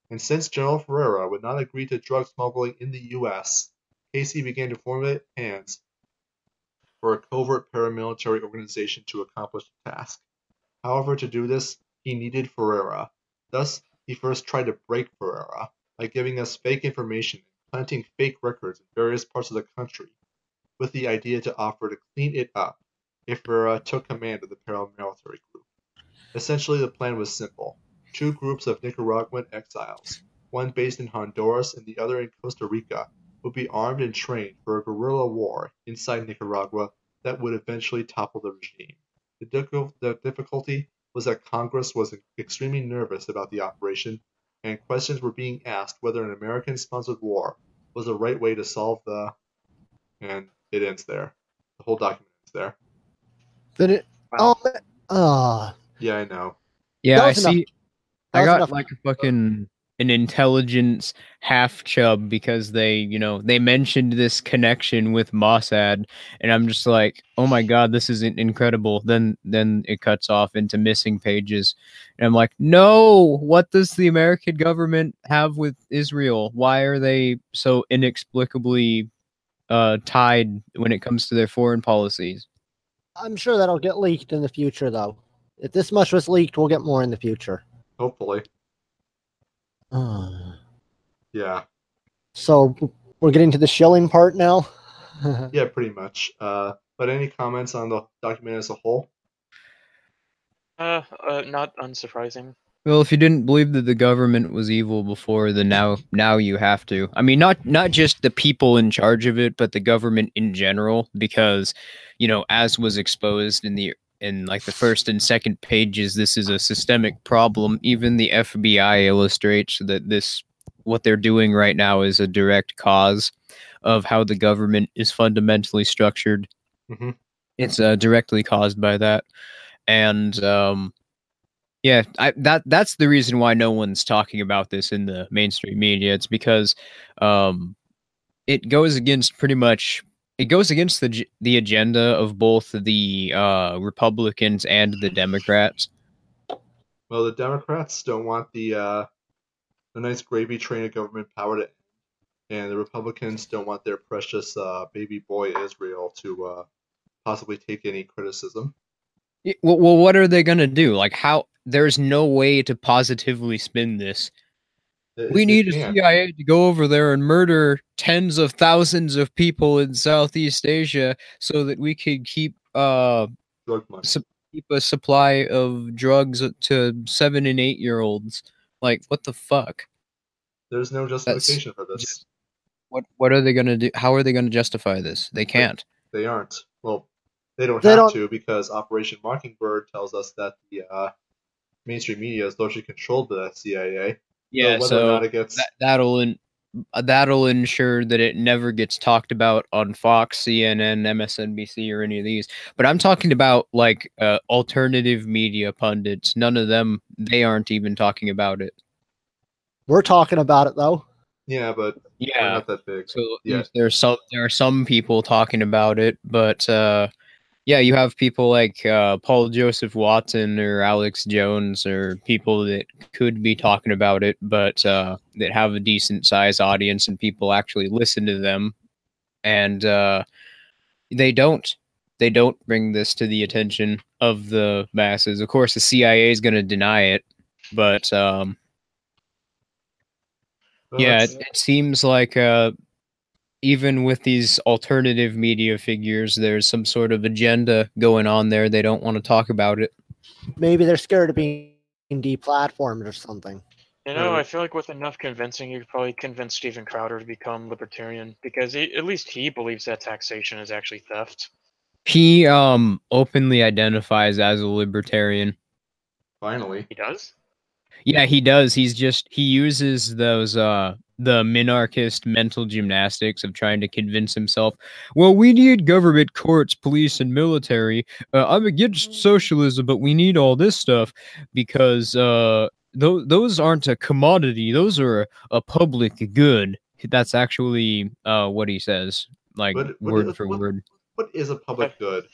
and since General Ferreira would not agree to drug smuggling in the U.S., Casey began to formulate plans for a covert paramilitary organization to accomplish the task. However, to do this, he needed Ferreira. Thus, he first tried to break Ferreira by giving us fake information and planting fake records in various parts of the country, with the idea to offer to clean it up if Ferreira took command of the paramilitary group. Essentially, the plan was simple. Two groups of Nicaraguan exiles, one based in Honduras and the other in Costa Rica, would be armed and trained for a guerrilla war inside Nicaragua that would eventually topple the regime. The difficulty was that Congress was extremely nervous about the operation, and questions were being asked whether an American-sponsored war was the right way to solve the... And it ends there. The whole document ends there. Then it. Wow. Yeah, I know. Yeah, That I was enough. see. That I was got enough. like a fucking an intelligence half chub because they, you know, they mentioned this connection with Mossad, and I'm just like, oh my god, this is incredible. Then it cuts off into missing pages, and I'm like, no, what does the American government have with Israel? Why are they so inexplicably tied when it comes to their foreign policies? I'm sure that'll get leaked in the future, though. If this much was leaked, we'll get more in the future. Hopefully. Uh, Yeah. so we're getting to the shilling part now. Yeah, pretty much. But any comments on the document as a whole? Not unsurprising. Well, if you didn't believe that the government was evil before, then now you have to. I mean, not just the people in charge of it, but the government in general, because, as was exposed in like the first and second pages, this is a systemic problem. Even the FBI illustrates that what they're doing right now is a direct cause of how the government is fundamentally structured. Mm-hmm. It's directly caused by that, and yeah, that's the reason why no one's talking about this in the mainstream media. It's because it goes against the agenda of both the Republicans and the Democrats. Well, the Democrats don't want the nice gravy train of government power to end, and the Republicans don't want their precious baby boy Israel to possibly take any criticism. Well, what are they gonna do? Like, how? There's no way to positively spin this. We need a CIA to go over there and murder tens of thousands of people in Southeast Asia so that we could keep drug money. Keep a supply of drugs to 7 and 8-year-olds. Like, what the fuck? There's no justification for this. What are they gonna do? How are they gonna justify this? They can't. They aren't. Well, they don't have to, because Operation Mockingbird tells us that the mainstream media is largely controlled by the CIA. Yeah, so that'll ensure that it never gets talked about on Fox, CNN, MSNBC, or any of these. But I'm talking about like alternative media pundits. None of them, they aren't even talking about it. We're talking about it though. Yeah, but we're not that big. So there are some people talking about it, but yeah, you have people like Paul Joseph Watson or Alex Jones, or people that could be talking about it, but that have a decent sized audience and people actually listen to them, and they don't bring this to the attention of the masses. Of course, the CIA is going to deny it, but yeah, it seems like even with these alternative media figures, there's some sort of agenda going on there. They don't want to talk about it. Maybe they're scared of being deplatformed or something. I feel like with enough convincing, you could probably convince Steven Crowder to become libertarian, because at least he believes that taxation is actually theft. He openly identifies as a libertarian. Finally. He does? Yeah, he does. He uses those the minarchist mental gymnastics of trying to convince himself, well, we need government, courts, police, and military. I'm against socialism, but we need all this stuff because those aren't a commodity. Those are a public good. That's actually what he says, like word for word. What is a public good?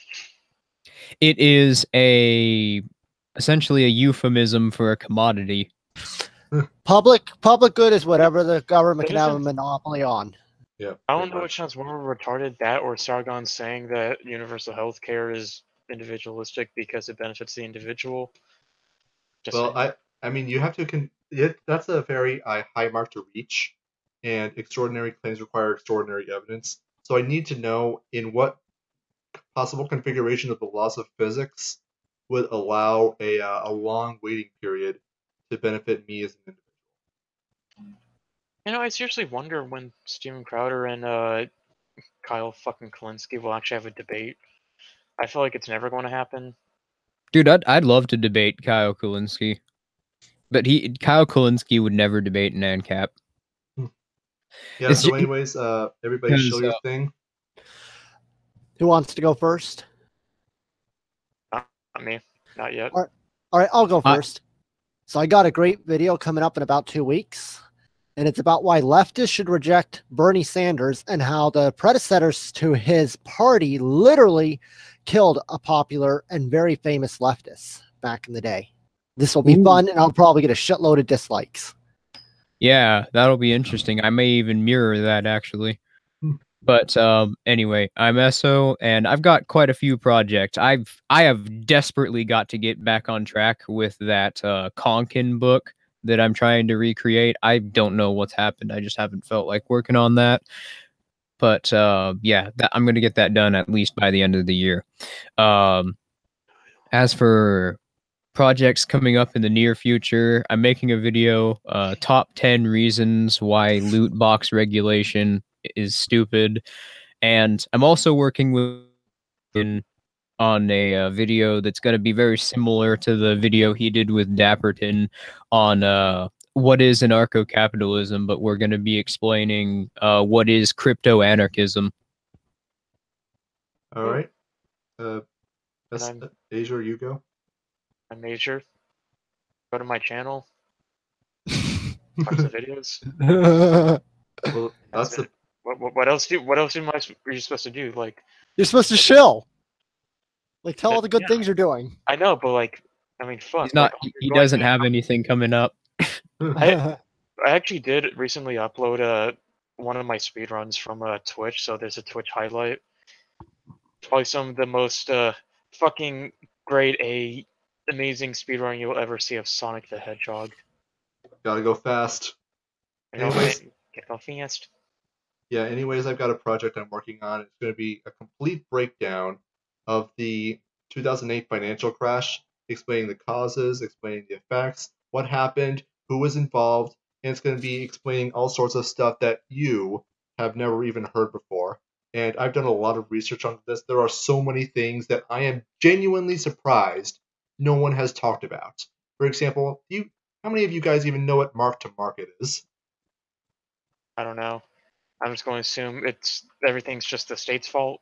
It is essentially a euphemism for a commodity. Public good is whatever the government can have a monopoly on. Yeah. I don't know which sounds more retarded, that or Sargon saying that universal health care is individualistic because it benefits the individual. I mean, you have to that's a very high mark to reach, and extraordinary claims require extraordinary evidence. So I need to know in what possible configuration of the laws of physics would allow a long waiting period to benefit me as an individual. I seriously wonder when Steven Crowder and Kyle fucking Kalinske will actually have a debate. I feel like it's never going to happen. Dude, I'd love to debate Kyle Kalinske, but Kyle Kalinske would never debate an ANCAP. Yeah. So, anyways, everybody show your thing. Who wants to go first? Not me. Not yet. All right, I'll go first. So I got a great video coming up in about 2 weeks, and it's about why leftists should reject Bernie Sanders and how the predecessors to his party literally killed a popular and very famous leftist back in the day. This will be fun, and I'll probably get a shitload of dislikes. Yeah, that'll be interesting. I may even mirror that, actually. But anyway, I'm Esso, and I've got quite a few projects. I have desperately got to get back on track with that Konkin book that I'm trying to recreate. I don't know what's happened. I just haven't felt like working on that. But yeah, I'm gonna get that done at least by the end of the year. As for projects coming up in the near future, I'm making a video, top 10 reasons why loot box regulation is stupid, and I'm also working on a video that's going to be very similar to the video he did with Dapperton on what is anarcho-capitalism, but we're going to be explaining what is crypto-anarchism. All right. Asia, you go. I'm Major. Go to my channel. Watch the videos. Well, that's it. What else are you supposed to do? Like, you're supposed to chill. Like, tell all the good things you're doing. I know, but like, I mean, fuck. He's not. Like, he doesn't have anything coming up. I actually did recently upload one of my speedruns from Twitch, so there's a Twitch highlight. Probably some of the most fucking grade A amazing speedrun you'll ever see of Sonic the Hedgehog. Gotta go fast. Anyways, get go fast. Yeah, anyways, I've got a project I'm working on. It's going to be a complete breakdown of the 2008 financial crash, explaining the causes, explaining the effects, what happened, who was involved, and it's going to be explaining all sorts of stuff that you have never even heard before. And I've done a lot of research on this. There are so many things that I am genuinely surprised no one has talked about. For example, how many of you guys even know what mark to market is? I don't know. I'm just going to assume everything's just the state's fault.